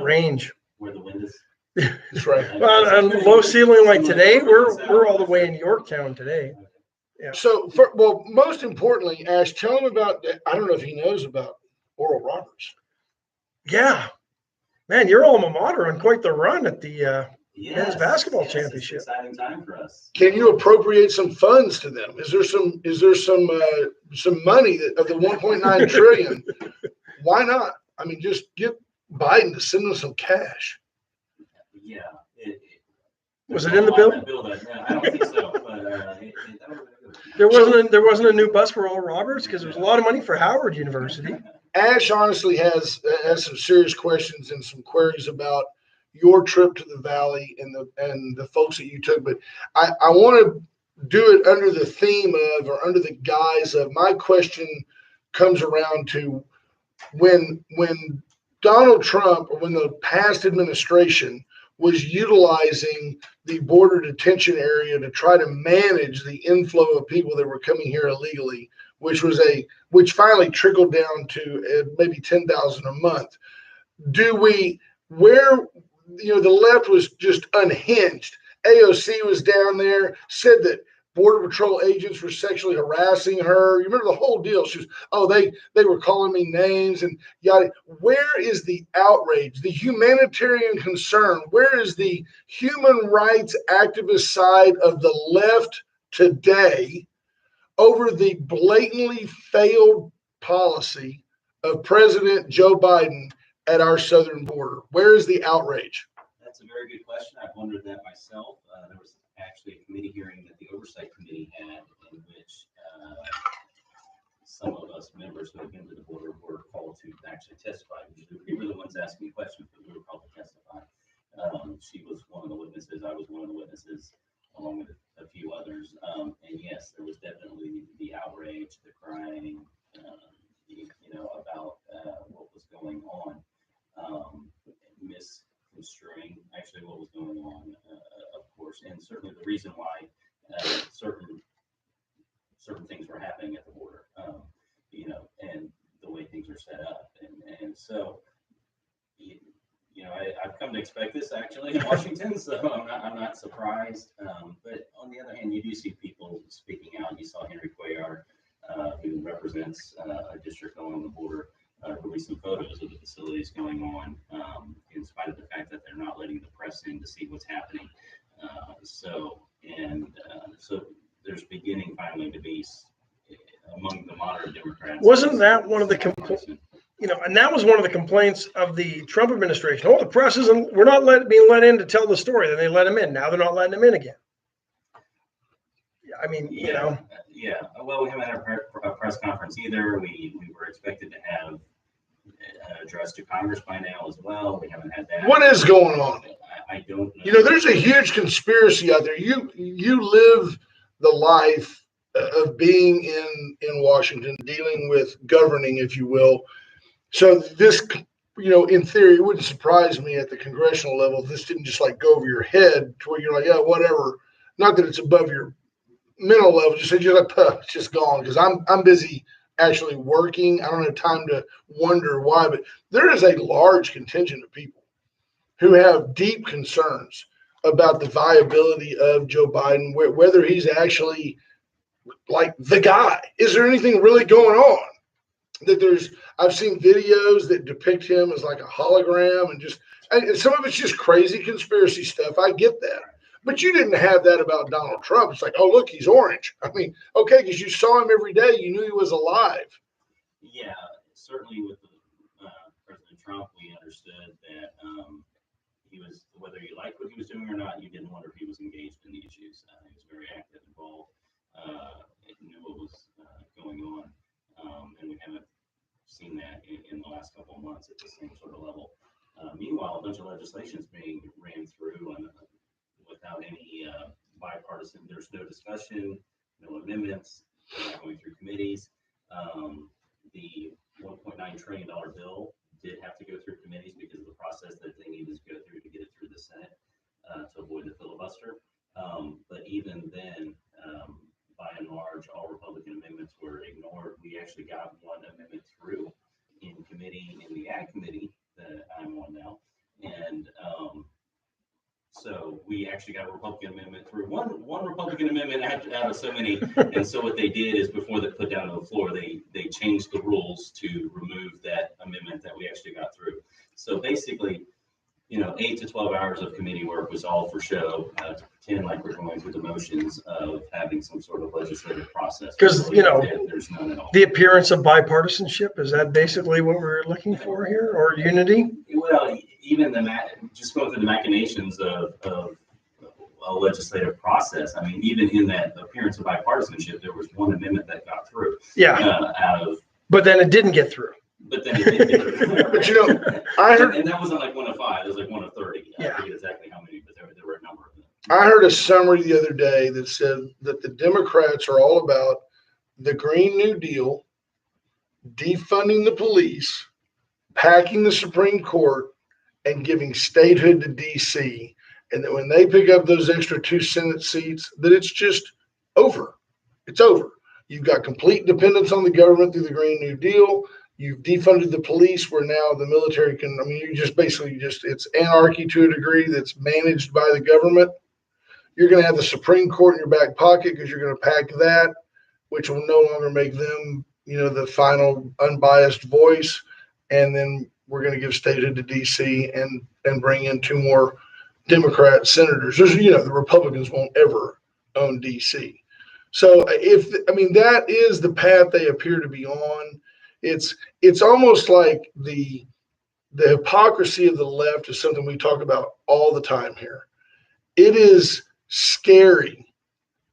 range. Where the wind is. That's right. Well, on low ceiling like today, we're all the way in Yorktown today. Yeah. So, most importantly, Ash, tell him about. I don't know if he knows about Oral Roberts. Yeah, man, your alma mater on quite the run at the men's basketball championship. It's an exciting time for us. Can you appropriate some funds to them? Is there some money of the 1.9 trillion? Why not? I mean, just get Biden to send them some cash. Yeah. Was it in the bill? I don't think so. But there wasn't a new bus for Oral Roberts because there was a lot of money for Howard University. Ash honestly has some serious questions and some queries about your trip to the Valley and the folks that you took. But I want to do it under the theme of, or under the guise of, my question comes around to when Donald Trump, or when the past administration was utilizing the border detention area to try to manage the inflow of people that were coming here illegally, which finally trickled down to maybe 10,000 a month. The left was just unhinged. AOC was down there, said that Border Patrol agents were sexually harassing her. You remember the whole deal. She was, oh, they were calling me names and yada. Where is the outrage, the humanitarian concern? Where is the human rights activist side of the left today over the blatantly failed policy of President Joe Biden at our southern border? Where is the outrage? That's a very good question. I've wondered that myself. There was actually a committee hearing that the Oversight Committee had in which some of us members who have been to the border were called to actually testify. We were the ones asking questions, but we were called to testify. She was one of the witnesses. I was one of the witnesses, along with a few others. And yes, there was definitely the outrage, the crying, about what was going on, misconstruing actually what was going on, of course, and certainly the reason why certain things were happening at the border, and the way things are set up, and so. I've come to expect this actually in Washington, so I'm not surprised. But on the other hand, you do see people speaking out. You saw Henry Cuellar, who represents a district along the border, release some photos of the facilities going on, in spite of the fact that they're not letting the press in to see what's happening. So there's beginning finally to be among the moderate Democrats. Wasn't that one of the complaints? And that was one of the complaints of the Trump administration. Oh, the press isn't, we're not being let in to tell the story. Then they let them in. Now they're not letting them in again. I mean, Yeah. Well, we haven't had a press conference either. We were expected to have an address to Congress by now as well. We haven't had that. What is going on? I don't know. There's a huge conspiracy out there. You live the life of being in Washington, dealing with governing, if you will. So this, in theory, it wouldn't surprise me at the congressional level if this didn't just like go over your head to where you're like, yeah, whatever. Not that it's above your mental level. Just say, it's just gone because I'm busy actually working. I don't have time to wonder why. But there is a large contingent of people who have deep concerns about the viability of Joe Biden, whether he's actually like the guy. Is there anything really going on? I've seen videos that depict him as like a hologram and some of it's just crazy conspiracy stuff. I get that. But you didn't have that about Donald Trump. It's like, oh, look, he's orange. I mean, okay, because you saw him every day. You knew he was alive. Yeah, certainly with President Trump, we understood that he was, whether you liked what he was doing or not, you didn't wonder if he was engaged in the issues. He was very active, involved, knew what was going on. And we haven't seen that in the last couple of months at the same sort of level. Meanwhile, a bunch of legislation is being ran through and without any bipartisan, there's no discussion, no amendments, they're not going through committees. The $1.9 trillion bill did have to go through committees because of the process that they needed to go through to get it through the Senate to avoid the filibuster. But even then, by and large, all Republican amendments were ignored. We actually got one amendment through in committee, in the Ag Committee that I'm on now. And so we actually got a Republican amendment through. One Republican amendment out of so many. And so what they did is before they put down on the floor, they changed the rules to remove that amendment that we actually got through. So basically, 8 to 12 hours of committee work was all for show, to pretend like we're going through the motions of having some sort of legislative process. Because, there's none at all. The appearance of bipartisanship, is that basically what we're looking for here, or unity? Well, even just going through the machinations of a legislative process. I mean, even in that appearance of bipartisanship, there was one amendment that got through. Yeah. But then it didn't get through. But then it did get through. But I heard, and that wasn't like 1 of 5. It was like 1 of 30. Yeah. I forget exactly how many, but there were a number of them. I heard a summary the other day that said that the Democrats are all about the Green New Deal, defunding the police, packing the Supreme Court, and giving statehood to D.C. And that when they pick up those extra 2 Senate seats, that it's just over. It's over. You've got complete dependence on the government through the Green New Deal. You've defunded the police where now the military you just basically it's anarchy to a degree that's managed by the government. You're going to have the Supreme Court in your back pocket because you're going to pack that, which will no longer make them, the final unbiased voice. And then we're going to give statehood to DC and bring in 2 more Democrat senators. The Republicans won't ever own DC. So that is the path they appear to be on. It's almost like the hypocrisy of the left is something we talk about all the time here. It is scary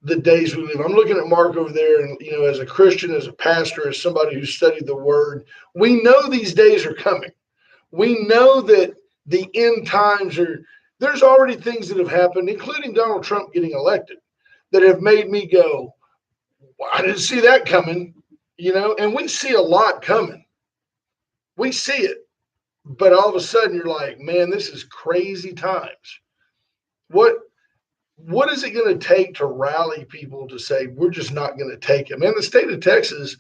the days we live. I'm looking at Mark over there, and as a Christian, as a pastor, as somebody who studied the Word, we know these days are coming. We know that the end times there's already things that have happened, including Donald Trump getting elected, that have made me go, well, I didn't see that coming, and we see a lot coming. We see it. But all of a sudden you're like, man, this is crazy times. What is it going to take to rally people to say, we're just not going to take it? Man, the state of Texas,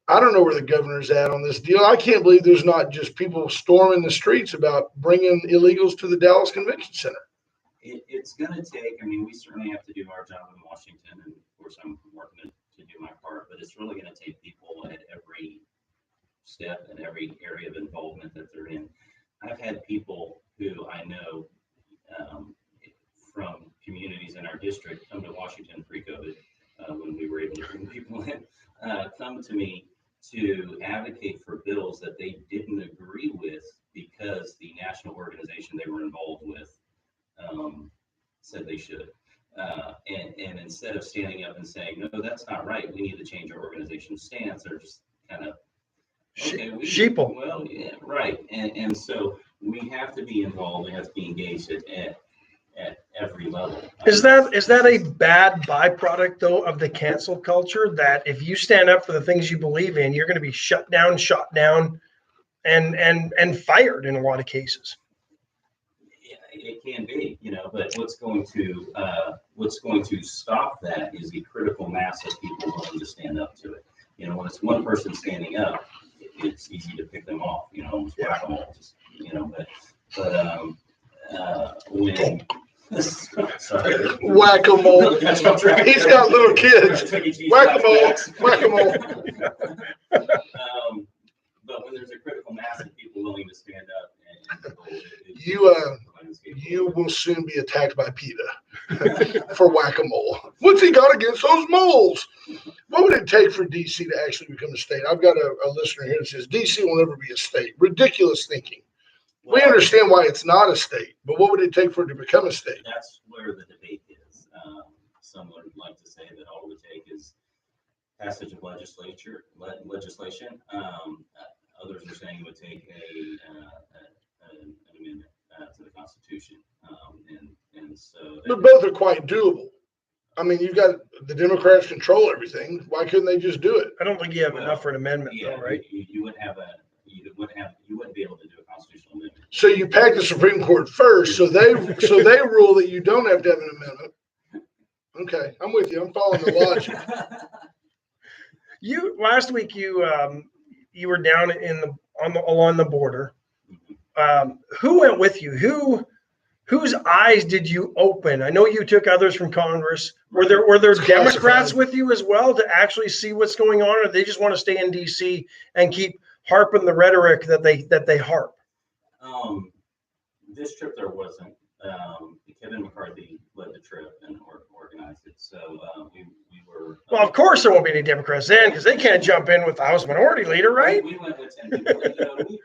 I don't know where the governor's at on this deal. I can't believe there's not just people storming the streets about bringing illegals to the Dallas Convention Center. It's going to take, we certainly have to do our job in Washington, and of course I'm working to do my part, but it's really going to take people at every step and every area of involvement that they're in. I've had people who I know from communities in our district come to Washington pre-COVID, when we were able to bring people in, come to me to advocate for bills that they didn't agree with because the national organization they were involved with said they should. And instead of standing up and saying, no, that's not right, we need to change our organization's stance, they're just kind of, sheeple. Well, yeah, right. And so we have to be involved, we have to be engaged at every level. Is that a bad byproduct, though, of the cancel culture, that if you stand up for the things you believe in, you're going to be shut down, shot down, and fired in a lot of cases? It can be, but what's going to stop that is the critical mass of people willing to stand up to it. When it's one person standing up, it's easy to pick them off, almost whack-a-mole, when sorry, whack-a-mole. He's got little kids. Whack-a-mole, whack-a-mole. But when there's a critical mass of people willing to stand up, you will soon be attacked by PETA for whack-a-mole. What's he got against those moles? What would it take for DC to actually become a state? I've got a listener here that says DC will never be a state. Ridiculous thinking. We understand why it's not a state, but what would it take for it to become a state? That's where the debate is. Some would like to say that all it would take is passage of legislation. Others are saying it would take an amendment to the Constitution, and so. But both are quite doable. You've got the Democrats control everything. Why couldn't they just do it? I don't think you have enough for an amendment, though, right? You wouldn't be able to do a constitutional amendment. So you pack the Supreme Court first, so they rule that you don't have to have an amendment. Okay, I'm with you. I'm following the logic. Last week you were down along the border. Who went with you? Whose eyes did you open? I know you took others from Congress. Were there Democrats with you as well to actually see what's going on, or they just want to stay in DC and keep harping the rhetoric that they harp? This trip there wasn't. Kevin McCarthy led the trip and organized it. So we were. Well, of course there won't be any Democrats then, because they can't jump in with the House Minority Leader, right? We went with 10 people.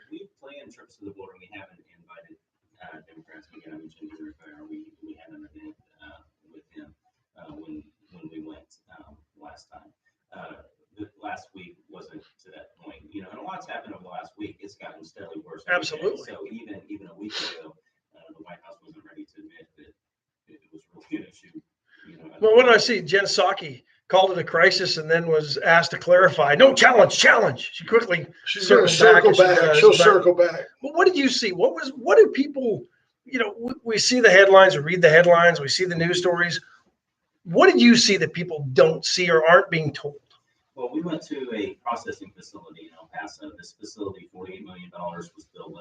We planned trips to the border. We haven't invited Democrats. Again, I mentioned Henry Fair. We had an event with him when we went last time. The last week wasn't to that point, and a lot's happened over the last week. It's gotten steadily worse. Absolutely. So even a week ago, the White House wasn't ready to admit that it was really an issue. Well, what did I see? Jen Psaki called it a crisis and then was asked to clarify. No, challenge. She quickly circle back. She'll circle back. But what did you see? What do people? We see the headlines, we read the headlines, we see the news stories. What did you see that people don't see or aren't being told? Well, we went to a processing facility in El Paso. This facility, $48 million, was built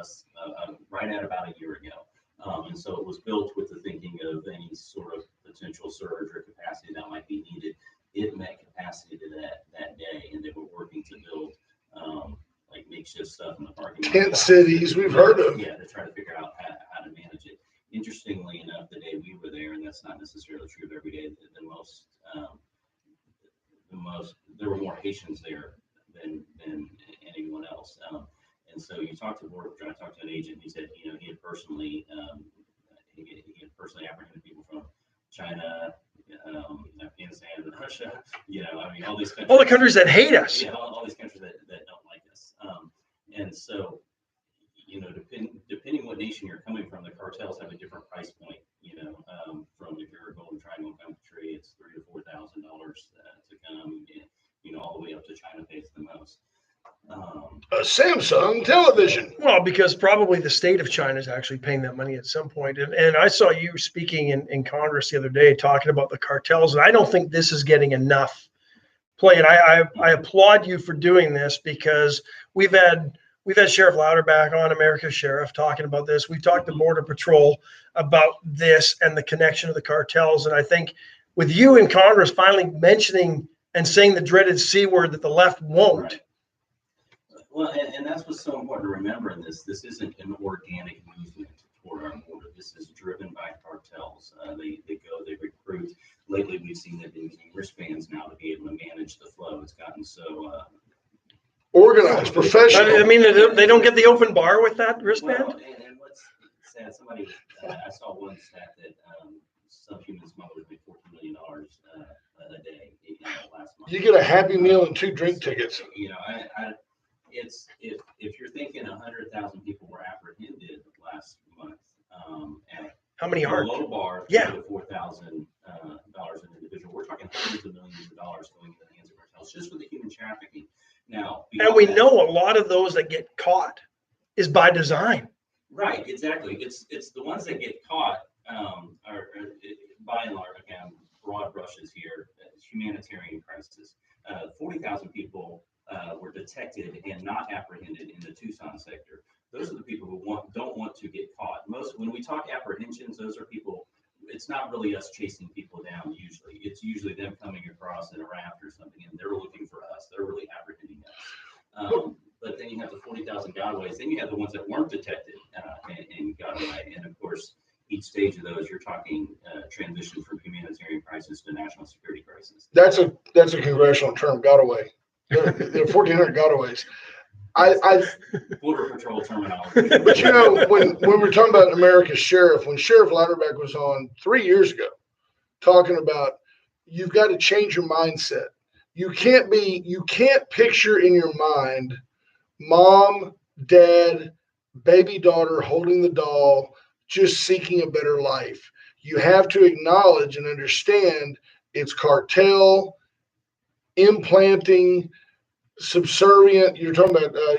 right at about a year ago. And so it was built with the thinking of any sort of potential surge or capacity that might be needed. It met capacity to that day, and they were working to build like makeshift stuff in the parking lot. Tent cities we've heard of. Yeah, to try to figure out how to manage it. Interestingly enough, the day we were there, and that's not necessarily true of every day, there were more Haitians there than anyone else. And so you talked to Border Patrol, I talked to an agent, he said, he had personally apprehended people from China, Afghanistan, Russia, all these countries. All the countries that hate us. Yeah, all these countries that don't like us. And so, depending what nation you're coming from, the cartels have a different price point. From if you're a Golden Triangle country, it's $3,000 to $4,000 to come, all the way up to China pays the most. A Samsung television. Well, because probably the state of China is actually paying that money at some point. And I saw you speaking in Congress the other day talking about the cartels, and I don't think this is getting enough play. And I applaud you for doing this, because we've had Sheriff Louderback on, America's Sheriff, talking about this. We've talked to Border Patrol about this and the connection of the cartels. And I think with you in Congress finally mentioning and saying the dreaded C word that the left won't. Right. Well, and that's what's so important to remember in this. This isn't an organic movement toward our border. This is driven by cartels. They recruit. Lately, we've seen them using wristbands now to be able to manage the flow. It's gotten so organized, professional. I mean, they don't get the open bar with that wristband? Well, and what's sad, I saw one stat that subhuman smugglers make $14 million a day last month. You get a Happy Meal and 2 drink tickets. It's if you're thinking 100,000 people were apprehended last month, at How many the are? low bar, Yeah. $3,000 to $4,000 an individual. We're talking hundreds of millions of dollars going into the hands of cartels just for the human trafficking. Now, And we know a lot of those that get caught is by design. right, exactly. It's the ones that get caught are by and large, again, broad brushes here, humanitarian crisis. 40,000 people were detected and not apprehended in the Tucson sector. Those are the people who don't want to get caught. When we talk apprehensions, those are people. It's not really us chasing people down. Usually, it's usually them coming across in a raft or something, and they're looking for us. They're really apprehending us. But then you have the 40,000 gotaways. Then you have the ones that weren't detected and got away. And of course, each stage of those, you're talking transition from humanitarian crisis to national security crisis. That's a congressional term, got away. There are 1,400 gotaways. Border Patrol terminology. But when we're talking about America's Sheriff, when Sheriff Louderback was on 3 years ago, talking about you've got to change your mindset. You can't picture in your mind mom, dad, baby daughter holding the doll, just seeking a better life. You have to acknowledge and understand it's cartel, implanting, subservient. You're talking about,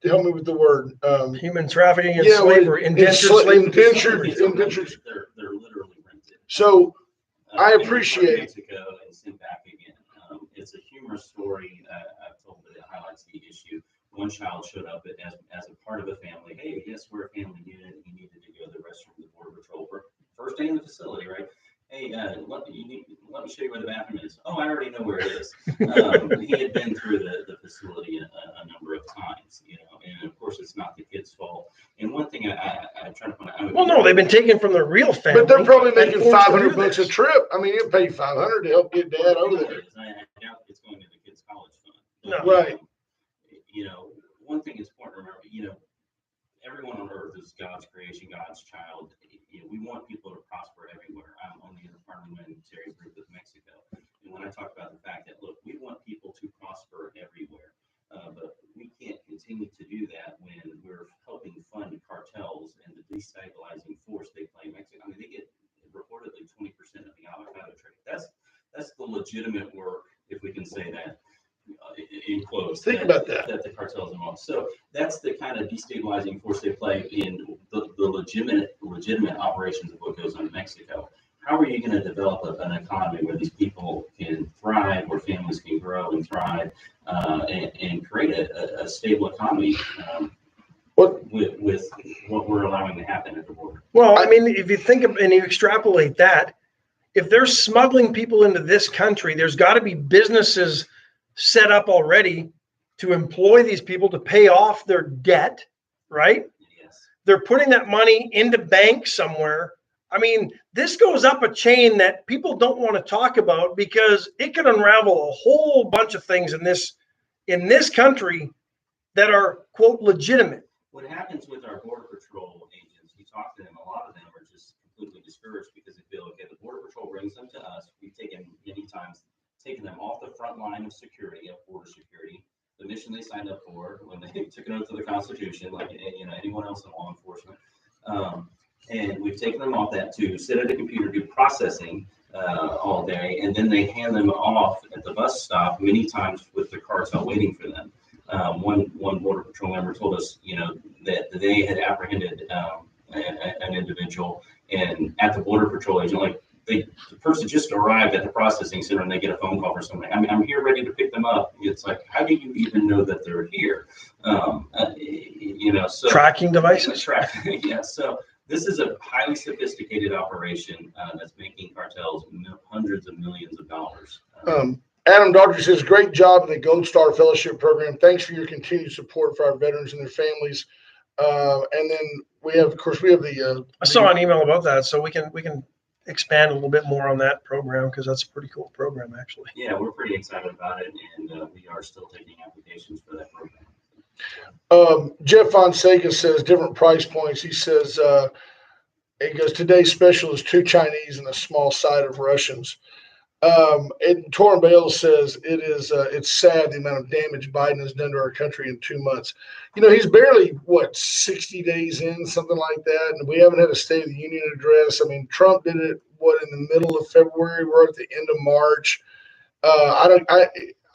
help me with the word. Human trafficking and slavery, indentured slavery. Indentured. They're literally rented. So I From appreciate Mexico and sent back again. It's a humorous story. I've told that it highlights the issue. One child showed up as a part of a family. Hey, yes, we're a family unit. He needed to go to the restroom of the Border Patrol for first day in the facility, right? Hey, let me show you where the bathroom is. Oh, I already know where it is. He had been through the facility a number of times, and of course it's not the kid's fault. And one thing I try to point out. Well, no, they've been taken from their real family. but they're probably making and forced to $500 do bucks a this. trip. I mean, it'll pay you $500 to help get dad over there. I doubt it's going to the kid's college fund. No. Right. One thing is important to remember, everyone on earth is God's creation, God's child. We want people to prosper everywhere. I'm on the interparliamentary group with Mexico. And when I talk about the fact that, look, we want people to prosper everywhere, but we can't continue to do that when we're helping fund cartels and the destabilizing force they play in Mexico. I mean, they get reportedly 20% of the avocado trade. That's the legitimate work, if we can say that. In quotes, Think about that. That the cartels involved. So that's the kind of destabilizing force they play in the legitimate operations of what goes on in Mexico. How are you going to develop an economy where these people can thrive, where families can grow and thrive, and create a stable economy? with what we're allowing to happen at the border. Well, I mean, if you think of and you extrapolate that, if they're smuggling people into this country, there's got to be businesses set up already to employ these people to pay off their debt, right? Yes. They're putting that money into banks somewhere. I mean, this goes up a chain that people don't want to talk about because it could unravel a whole bunch of things in this country that are, quote, legitimate. What happens with our Border Patrol agents, you talk to them, a lot of them are just completely discouraged because they feel, okay, the Border Patrol brings them to us. We've taken many times, taken them off the front line of security, of border security, the mission they signed up for when they took an oath to the Constitution, like anyone else in law enforcement. And we've taken them off that to sit at a computer, do processing all day, and then they hand them off at the bus stop many times with the cartel waiting for them. One Border Patrol member told us, that they had apprehended an individual, and at the Border Patrol agent, like the person just arrived at the processing center, and they get a phone call for somebody. I'm here ready to pick them up. It's like, how do you even know that they're here? So Tracking devices. Yeah. So this is a highly sophisticated operation that's making cartels hundreds of millions of dollars. Adam Dodger says, great job in the Gold Star Fellowship Program. Thanks for your continued support for our veterans and their families. And then we have the. I saw an email about that, so we can expand a little bit more on that program because that's a pretty cool program, actually. Yeah, we're pretty excited about it, and we are still taking applications for that program. Jeff Fonseca says different price points. He says, he goes, today's special is 2 Chinese and a small side of Russians. And Torrin Bales says it's sad the amount of damage Biden has done to our country in 2 months. He's barely 60 days in, something like that, and we haven't had a State of the Union address. I mean, Trump did it in the middle of February. We're at the end of March.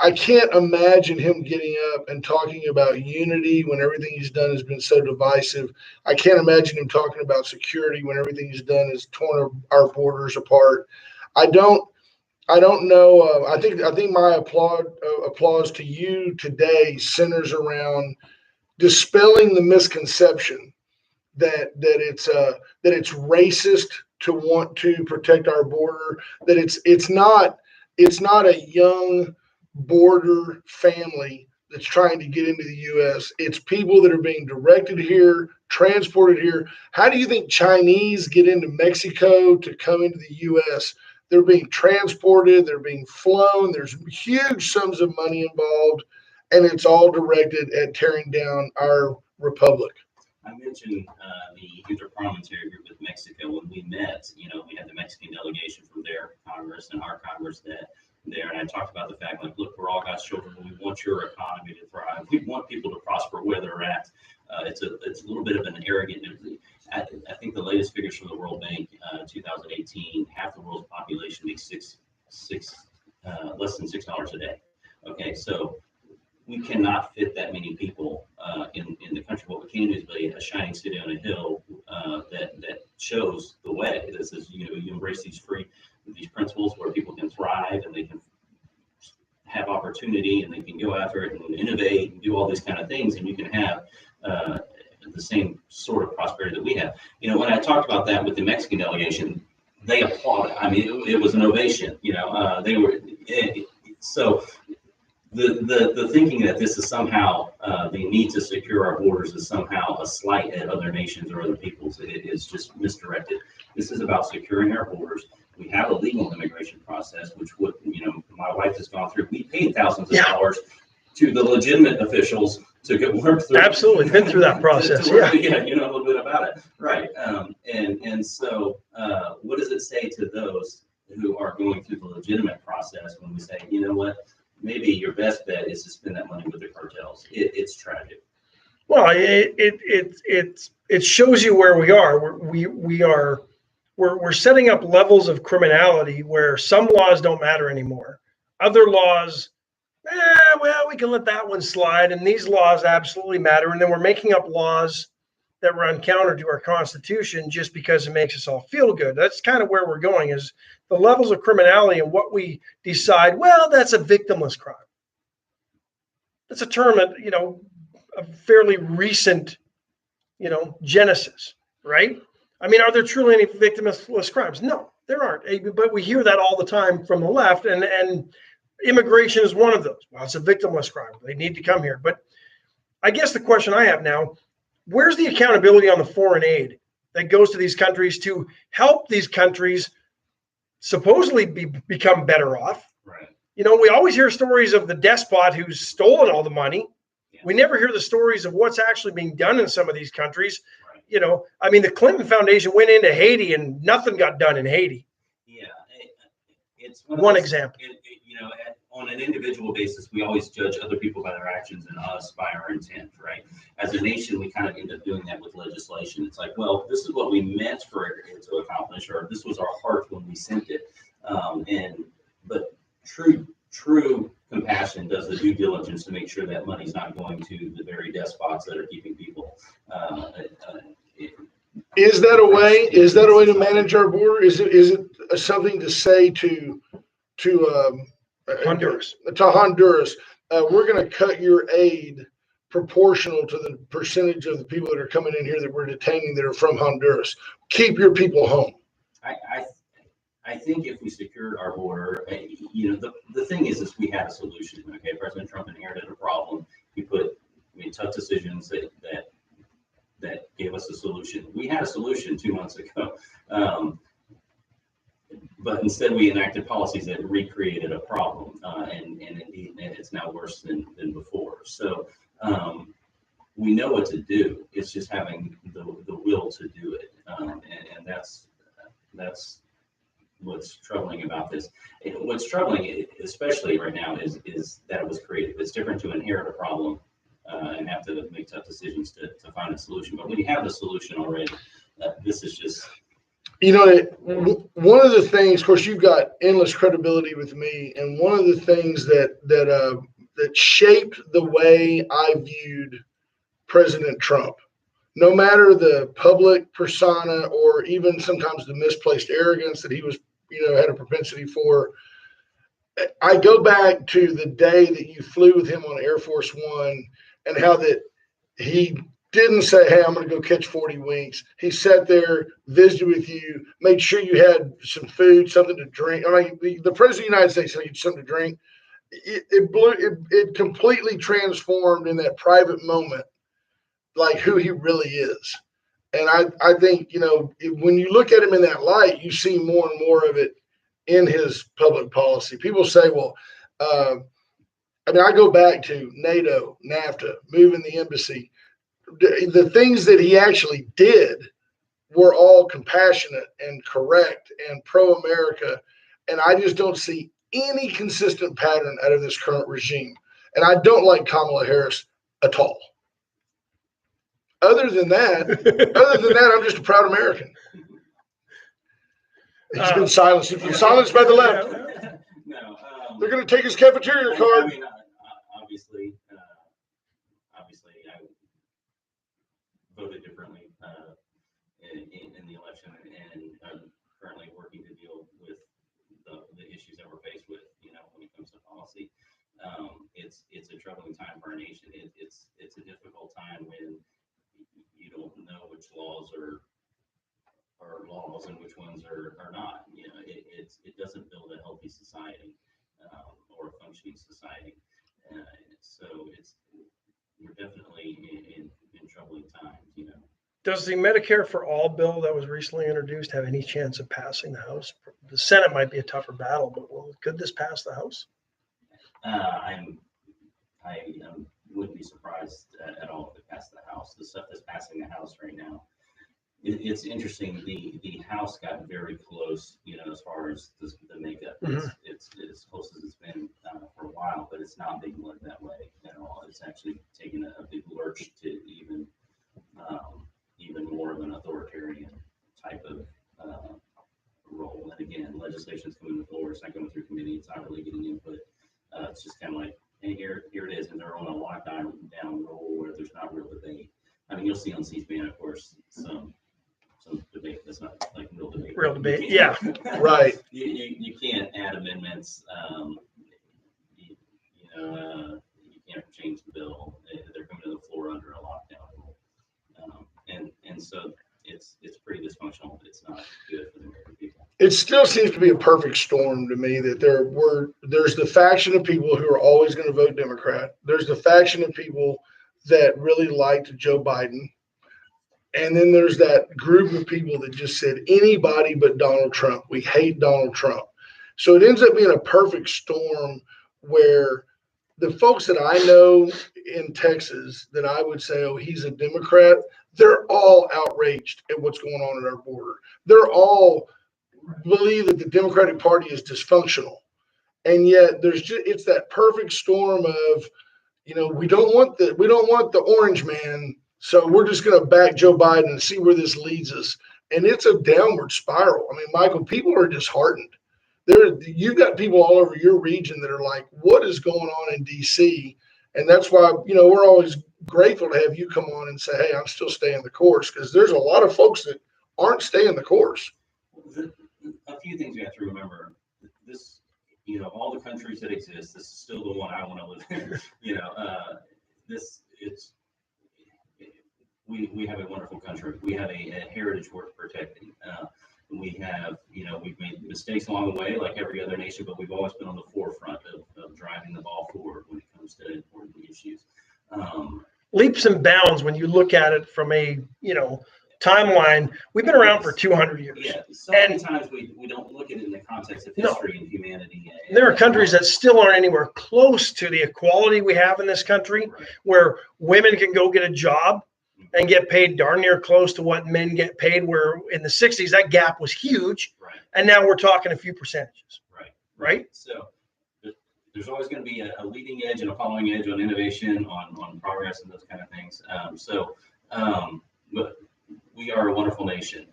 I can't imagine him getting up and talking about unity when everything he's done has been so divisive. I can't imagine him talking about security when everything he's done has torn our borders apart. I don't know. I think my applause to you today centers around dispelling the misconception that it's racist to want to protect our border. That it's not a young border family that's trying to get into the U.S. It's people that are being directed here, transported here. How do you think Chinese get into Mexico to come into the U.S.? They're being transported, they're being flown, there's huge sums of money involved, and it's all directed at tearing down our republic. I mentioned the interparliamentary group with Mexico. When we met, we had the Mexican delegation from their Congress and our Congress there, and I talked about the fact, like, look, we're all God's children. We want your economy to thrive. We want people to prosper where they're at. It's a little bit of an arrogant. I think the latest figures from the World Bank, 2018, half the world's population makes less than $6 a day. Okay, so we cannot fit that many people in the country. What we can do is be a shining city on a hill that shows the way. This is, you embrace these principles where people can thrive and they can have opportunity and they can go after it and innovate and do all these kind of things, and you can have the same sort of prosperity that we have. When I talked about that with the Mexican delegation, they applauded. I mean, it was an ovation. They were so the thinking that this is somehow the need to secure our borders is somehow a slight at other nations or other peoples. It is just misdirected. This is about securing our borders. We have a legal immigration process, which my wife has gone through. We paid thousands of dollars to the legitimate officials to get work through. Absolutely, been through that process. Yeah, a little bit about it, right? And so, what does it say to those who are going through the legitimate process when we say, you know what, maybe your best bet is to spend that money with the cartels? It's tragic. Well, it shows you where we are. We're setting up levels of criminality where some laws don't matter anymore. Other laws, we can let that one slide, and these laws absolutely matter. And then we're making up laws that run counter to our Constitution just because it makes us all feel good. That's kind of where we're going, is the levels of criminality and what we decide, well, that's a victimless crime. That's a term that, a fairly recent Genesis, right? I mean, are there truly any victimless crimes? No, there aren't. But we hear that all the time from the left, and immigration is one of those. Well, it's a victimless crime. They need to come here. But I guess the question I have now, where's the accountability on the foreign aid that goes to these countries to help these countries supposedly become better off? Right. We always hear stories of the despot who's stolen all the money. Yeah. We never hear the stories of what's actually being done in some of these countries. Right. I mean, the Clinton Foundation went into Haiti and nothing got done in Haiti. Yeah. It's one example. On an individual basis, we always judge other people by their actions and us by our intent, right? As a nation, we kind of end up doing that with legislation. It's like, well, this is what we meant for it to accomplish, or this was our heart when we sent it. But true compassion does the due diligence to make sure that money's not going to the very despots that are keeping people. Is that a way? Is that a way to manage our border? Is it something to say to Honduras? To Honduras, we're going to cut your aid proportional to the percentage of the people that are coming in here that we're detaining that are from Honduras. Keep your people home. I think if we secured our border, the thing is we had a solution. Okay, President Trump inherited a problem. He made tough decisions that gave us a solution. We had a solution 2 months ago, but instead we enacted policies that recreated a problem, and indeed it's now worse than before. So we know what to do. It's just having the will to do it, and that's what's troubling about this. What's troubling, especially right now, is that it was created. It's different to inherit a problem and have to make tough decisions to find a solution. But when you have the solution already, this is just. One of the things, of course, you've got endless credibility with me, and one of the things that shaped the way I viewed President Trump, no matter the public persona or even sometimes the misplaced arrogance that he was, had a propensity for. I go back to the day that you flew with him on Air Force One and how that he didn't say, hey, I'm going to go catch 40 winks. He sat there, visited with you, made sure you had some food, something to drink. I mean, the President of the United States had something to drink. It completely transformed in that private moment, like who he really is. And I think, when you look at him in that light, you see more and more of it in his public policy. People say, well, I go back to NATO, NAFTA, moving the embassy. The things that he actually did were all compassionate and correct and pro-America. And I just don't see any consistent pattern out of this current regime. And I don't like Kamala Harris at all. Other than that, I'm just a proud American. He's been silenced. He's been silenced by the left. No, they're going to take his cafeteria card. I mean, obviously, I voted differently in the election, and I'm currently working to deal with the issues that we're faced with. When it comes to policy, it's a troubling time for our nation. It's a difficult time when you don't know which laws are laws and which ones are not. It doesn't build a healthy society or a functioning society. So we're definitely in troubling times. Does the Medicare for All bill that was recently introduced have any chance of passing the House? The Senate might be a tougher battle, but could this pass the House? I wouldn't be surprised at all if it passed the House. The stuff that's passing the House right now, it's interesting. The House got very close, as far as the makeup. Mm-hmm. It's as close as it's been for a while, but it's not being led that way at all. It's actually taken a big lurch to even more of an authoritarian type of role. And again, legislation's coming to the floor. It's not going through committee. It's not really getting input. It's just kind of like, hey, here it is, and they're on a lockdown role where there's not real debate. I mean, you'll see on C-SPAN, of course, some debate that's not like real debate. Real debate, yeah. Right. You can't add amendments. You can't change the bill. They're coming to the floor under a lockdown rule. so it's pretty dysfunctional. It's not good for the American people. It still seems to be a perfect storm to me that there's the faction of people who are always going to vote Democrat. There's the faction of people that really liked Joe Biden. And then there's that group of people that just said anybody but Donald Trump. We hate Donald Trump. So it ends up being a perfect storm where the folks that I know in Texas that I would say, oh, he's a Democrat, they're all outraged at what's going on at our border. They're all believe that the Democratic Party is dysfunctional. And yet it's that perfect storm of, we don't want the orange man. So we're just going to back Joe Biden and see where this leads us. And it's a downward spiral. I mean, Michael, people are disheartened. You've got people all over your region that are like, what is going on in DC? And that's why, we're always grateful to have you come on and say, hey, I'm still staying the course, because there's a lot of folks that aren't staying the course. A few things you have to remember. This, all the countries that exist, this is still the one I want to live in. We have a wonderful country. We have a heritage worth protecting. We have, we've made mistakes along the way, like every other nation, but we've always been on the forefront of driving the ball forward when it comes to important issues. Leaps and bounds when you look at it from a, timeline. We've been around for 200 years. Yeah, so many times we don't look at it in the context of history and humanity. There are countries that still aren't anywhere close to the equality we have in this country, Right. where women can go get a job and get paid darn near close to what men get paid, where in the 60s, that gap was huge. Right. And now we're talking a few percentages. Right? So there's always going to be a leading edge and a following edge on innovation, on progress, and those kind of things. But we are a wonderful nation.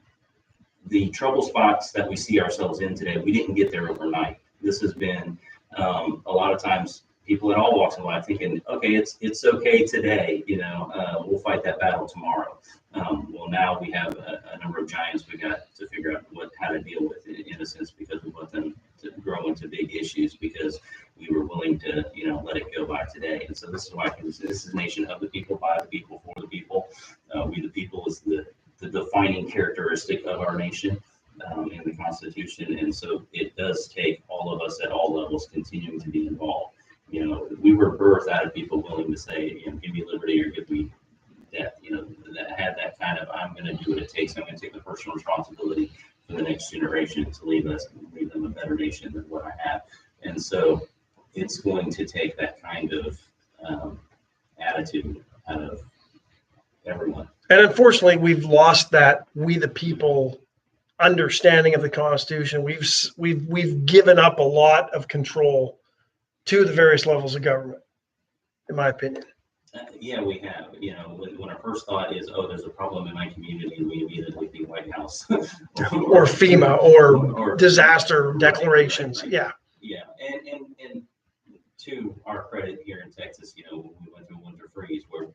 The trouble spots that we see ourselves in today, we didn't get there overnight. This has been a lot of times people in all walks of life thinking, okay, it's okay today, we'll fight that battle tomorrow. Well, now we have a number of giants we got to figure out how to deal with, in a sense, because we want them to grow into big issues, because we were willing to, let it go by today. And so this is why this is a nation of the people, by the people, for the people. We the people is the defining characteristic of our nation in the Constitution. And so it does take all of us at all levels continuing to be involved. We were birthed out of people willing to say, give me liberty or give me death, that had that kind of, I'm going to do what it takes. I'm going to take the personal responsibility for the next generation to leave them a better nation than what I have. And so it's going to take that kind of attitude out of everyone. And unfortunately, we've lost that we the people understanding of the Constitution. We've given up a lot of control to the various levels of government, in my opinion. Yeah, we have. When our first thought is, oh, there's a problem in my community, we immediately think White House or FEMA or disaster declarations. Right. Yeah. Yeah, and to our credit here in Texas, we went through a winter freeze where,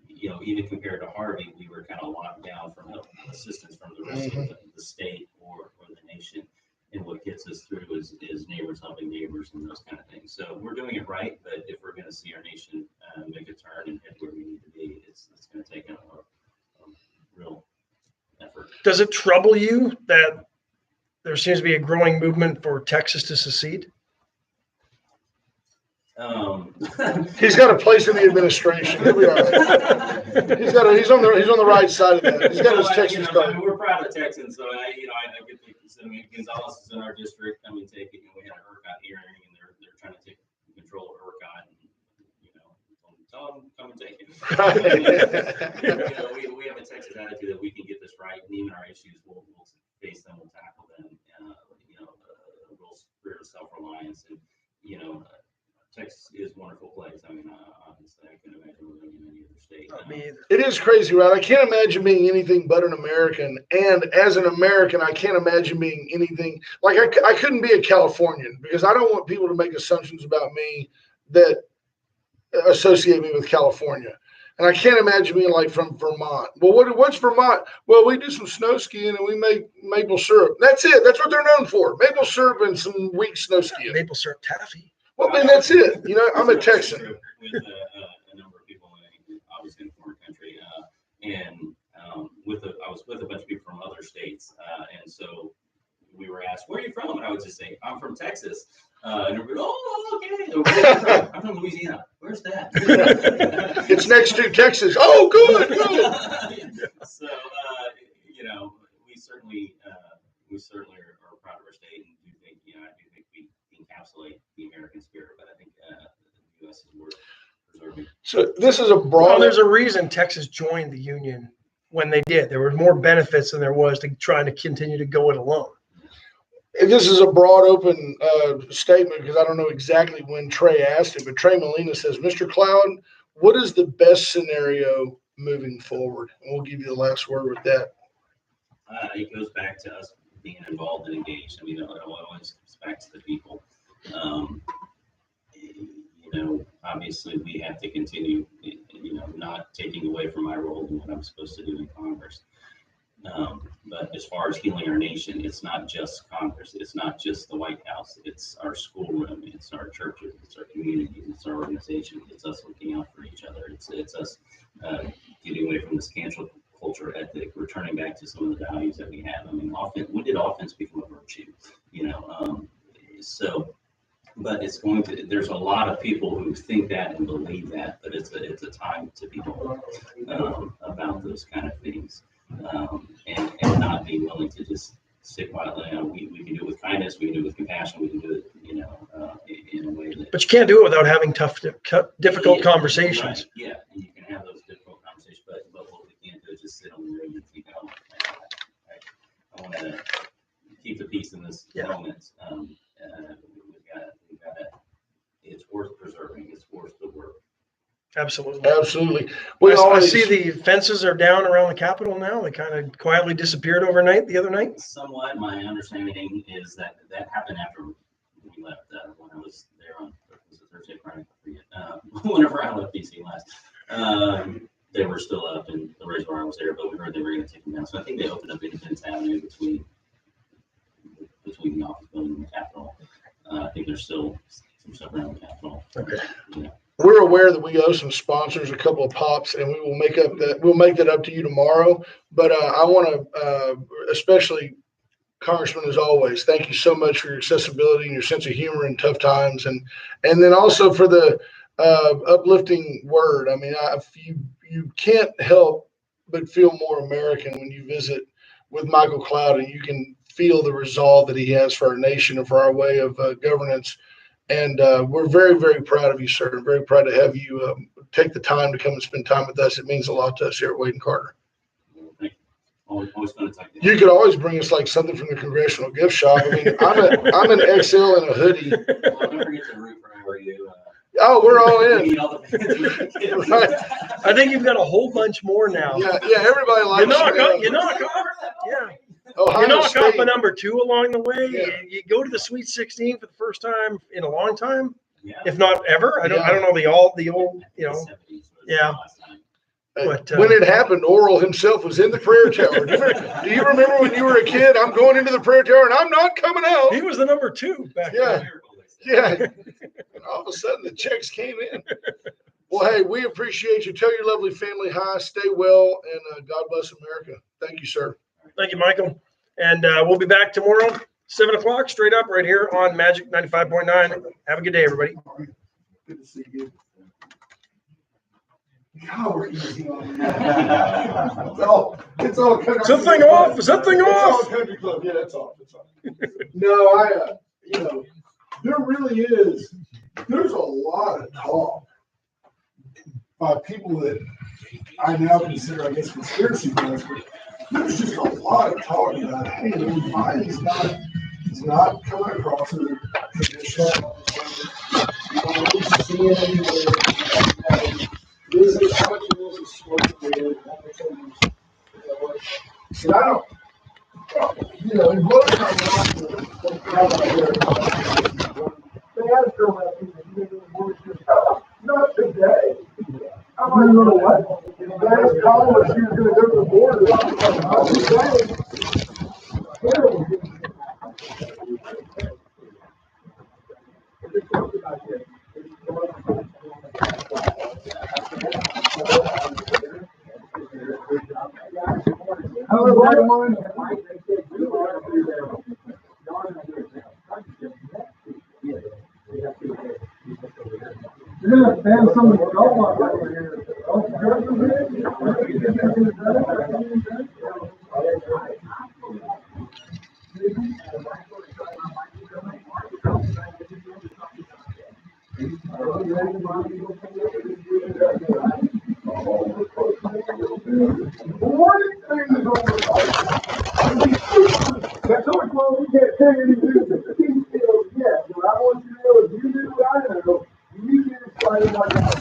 even compared to Harvey, we were kind of locked down from assistance from the rest of the state or the nation. And what gets us through is neighbors helping neighbors and those kind of things. So we're doing it right, but if we're going to see our nation make a turn and head where we need to be, it's going to take a real effort. Does it trouble you that there seems to be a growing movement for Texas to secede? He's got a place in the administration. He'll be all right. He's on the right side of that. He's got his Texas card. We're proud of Texans, so I get Gonzales is in our district. Take it. We had an ERCOT hearing, and they're trying to take control of ERCOT, and tell them come and take it. We have a Texas attitude that we can get this right, and even our issues, we'll face them, we'll tackle them. A real spirit of self-reliance, and Texas is a wonderful place. I mean, obviously, I couldn't imagine living in any other state. Not me either. It is crazy, right? I can't imagine being anything but an American. And as an American, I can't imagine being anything like I couldn't be a Californian, because I don't want people to make assumptions about me that associate me with California. And I can't imagine being like from Vermont. Well, what's Vermont? Well, we do some snow skiing and we make maple syrup. That's it. That's what they're known for. Maple syrup and some weak snow skiing. Maple syrup taffy. Well, man, that's it. I'm a Texan. With a number of people, obviously in a foreign country, and I was would just say, I'm from Texas. And everybody, oh, okay. I'm from Louisiana. Where's that? It's next to Texas. Oh, good, good. So, we certainly are proud of our state, and do think, I do think we encapsulate the American spirit, but I think the U.S. is worth preserving. So this is a Well, broad. there's a reason Texas joined the union when they did. There were more benefits than there was to trying to continue to go it alone. This is a broad open statement because I don't know exactly when Trey asked it, but Trey Molina says, Mr. Cloud, what is the best scenario moving forward? And we'll give you the last word with that. It goes back to us being involved and engaged. I mean, it always comes back to the people. Obviously we have to continue, not taking away from my role and what I'm supposed to do in Congress. But as far as healing our nation, it's not just Congress. It's not just the White House. It's our schoolroom. It's our churches. It's our communities. It's our organizations. It's us looking out for each other. It's us getting away from this cancel culture ethic, returning back to some of the values that we have. I mean, when did offense become a virtue? But it's there's a lot of people who think that and believe that, but it's a time to be bold about those kind of things. And not be willing to just sit quietly. We can do it with kindness. We can do it with compassion. We can do it, in a way that. But you can't do it without having tough, difficult conversations. Right. Yeah, and you can have those difficult conversations, but what we can't do is just sit on the road and think, I want to keep the peace in this moment. We've got to. It's worth preserving. It's worth the work. Absolutely. Absolutely. I see the fences are down around the Capitol now. They kind of quietly disappeared overnight the other night. Somewhat. My understanding is that happened after we left. When I was there on Thursday, Friday, I forget. Whenever I left DC last, they were still up in the reservoir. I was there, but we heard they were going to take them down. So I think they opened up Independence Avenue between the office building and the Capitol. I think there's still some stuff around the Capitol. Okay. Yeah. We're aware that we owe some sponsors a couple of pops, and we will make that up to you tomorrow. But I want to, especially Congressman, as always, thank you so much for your accessibility and your sense of humor in tough times, and then also for the uplifting word. I mean, you can't help but feel more American when you visit with Michael Cloud, and you can feel the resolve that he has for our nation and for our way of governance. And we're very, very proud of you, sir. Very proud to have you take the time to come and spend time with us. It means a lot to us here at Wade and Carter. Thank you. Always fun to talk to You could always bring us like something from the Congressional Gift Shop. I mean, I'm an XL and a hoodie. Well, don't forget to root for IRU. Oh, we're all in. Right. I think you've got a whole bunch more now. Yeah, everybody likes You knock off. Yeah. Ohio You knock State. off a number 2 along the way. Yeah. You go to the Sweet 16 for the first time in a long time, Yeah. if not ever. I don't know the old, Yeah. But, when it happened, Oral himself was in the prayer tower. Do you remember when you were a kid? I'm going into the prayer tower and I'm not coming out. he was the number 2 back Yeah. then. Yeah. And all of a sudden the checks came in. Well, hey, we appreciate you. Tell your lovely family hi, stay well, and God bless America. Thank you, sir. Thank you, Michael. And we'll be back tomorrow, 7 o'clock, straight up right here on Magic 95.9. Have a good day, everybody. Good to see you. God, we're easy on you. It's all country. Something off. It's all country club. Yeah, that's off. It's off. No, there really is. There's a lot of talk by people that I now consider, I guess, conspiracy theorists. There's just a lot of talk about, hey, mine is not coming across as a traditional. You don't really see it anywhere. Is it how much it is a smoke weird? And I don't, in most of my they asked her not today. I'm like, you know what? Last call she was going to go to the border. I was saying, hello, Yeah, man, some of the golf over here. That's only one we can't tell you anything. Yeah, but I want you to know if you do what I know, you get excited like that.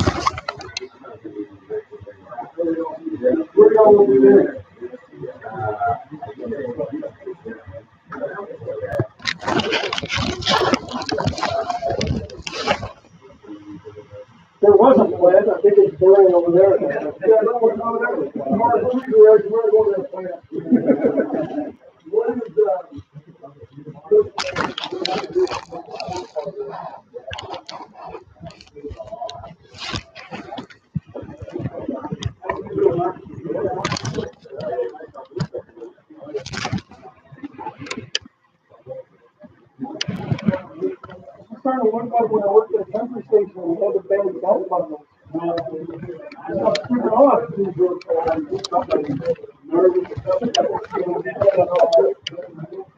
We're going to do that. There was a plant, I think it's burning over there. Yeah, no, we're not there. Mark, we're going to that plant. What is, I started one day when I worked at a country station, we had a band of golf bundles. I was super off.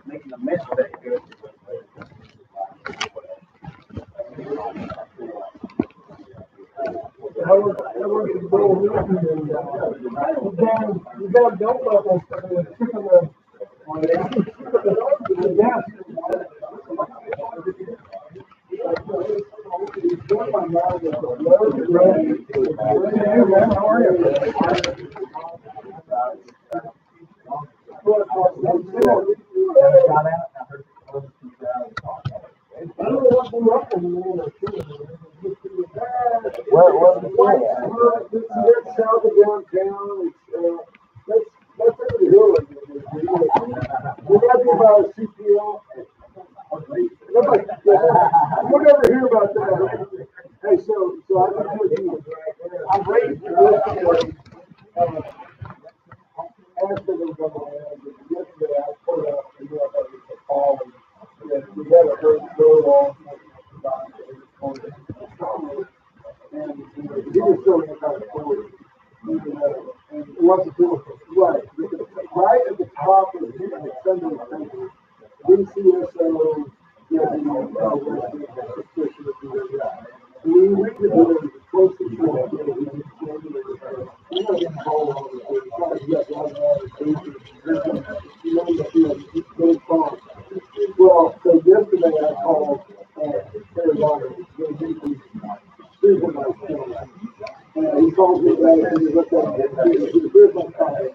Making a mess of that good. I worked in Bill Newton and, we got a belt buckle, chicken on the desk. How are you? I don't know what we're up in. It's south of downtown. That's over the hill. We're talking about CPL. We'll never hear about that. Hey, so I can tell you, I'm raised in this yesterday I put up and a call and we haven't heard so long. And he was still in kind of story. And it wasn't right. Right at the top of the Sunday paper, DCSO, we read it close to well, so yesterday I called Carolina, and he called me back and he looked at it. Here's my comment.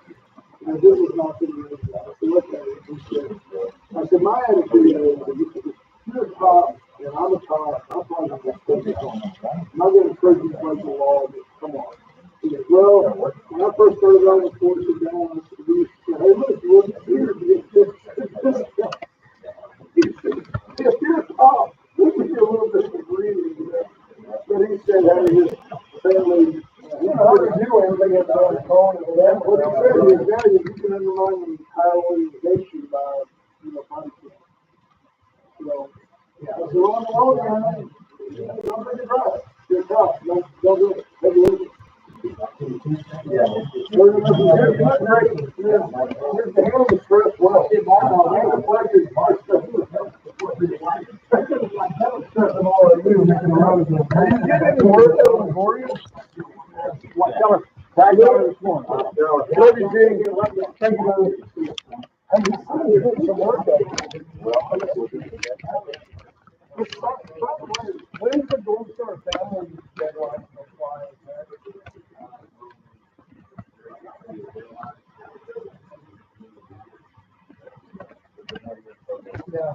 And this is not the reason. So look at it. He said, I said, my attitude is, you're a cop, and I'm a cop. I'm probably not going to I'm not going to encourage you to break the law, but come on. He goes, well, when I first started out with Force of Down, I said, hey, look, you wasn't here to get this. If you're a cop, we can get a little bit of breathing. But he said, hey, his family, I didn't do anything at the phone. What he said is, yeah, you can undermine the entire organization by, punishment. So, if you're on the road, man, don't bring it up. You're tough. Don't do it. Don't do it. Yeah. Here's the handle the stress well. When's the Gold Star family deadline for flying? Yeah.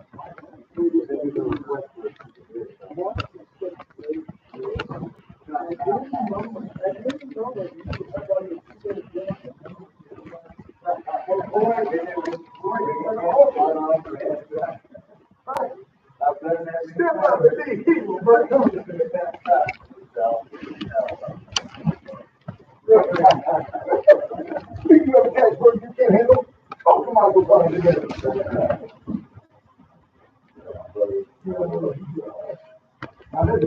Speaking of catch, you can't handle. Oh, come on, we're playing together.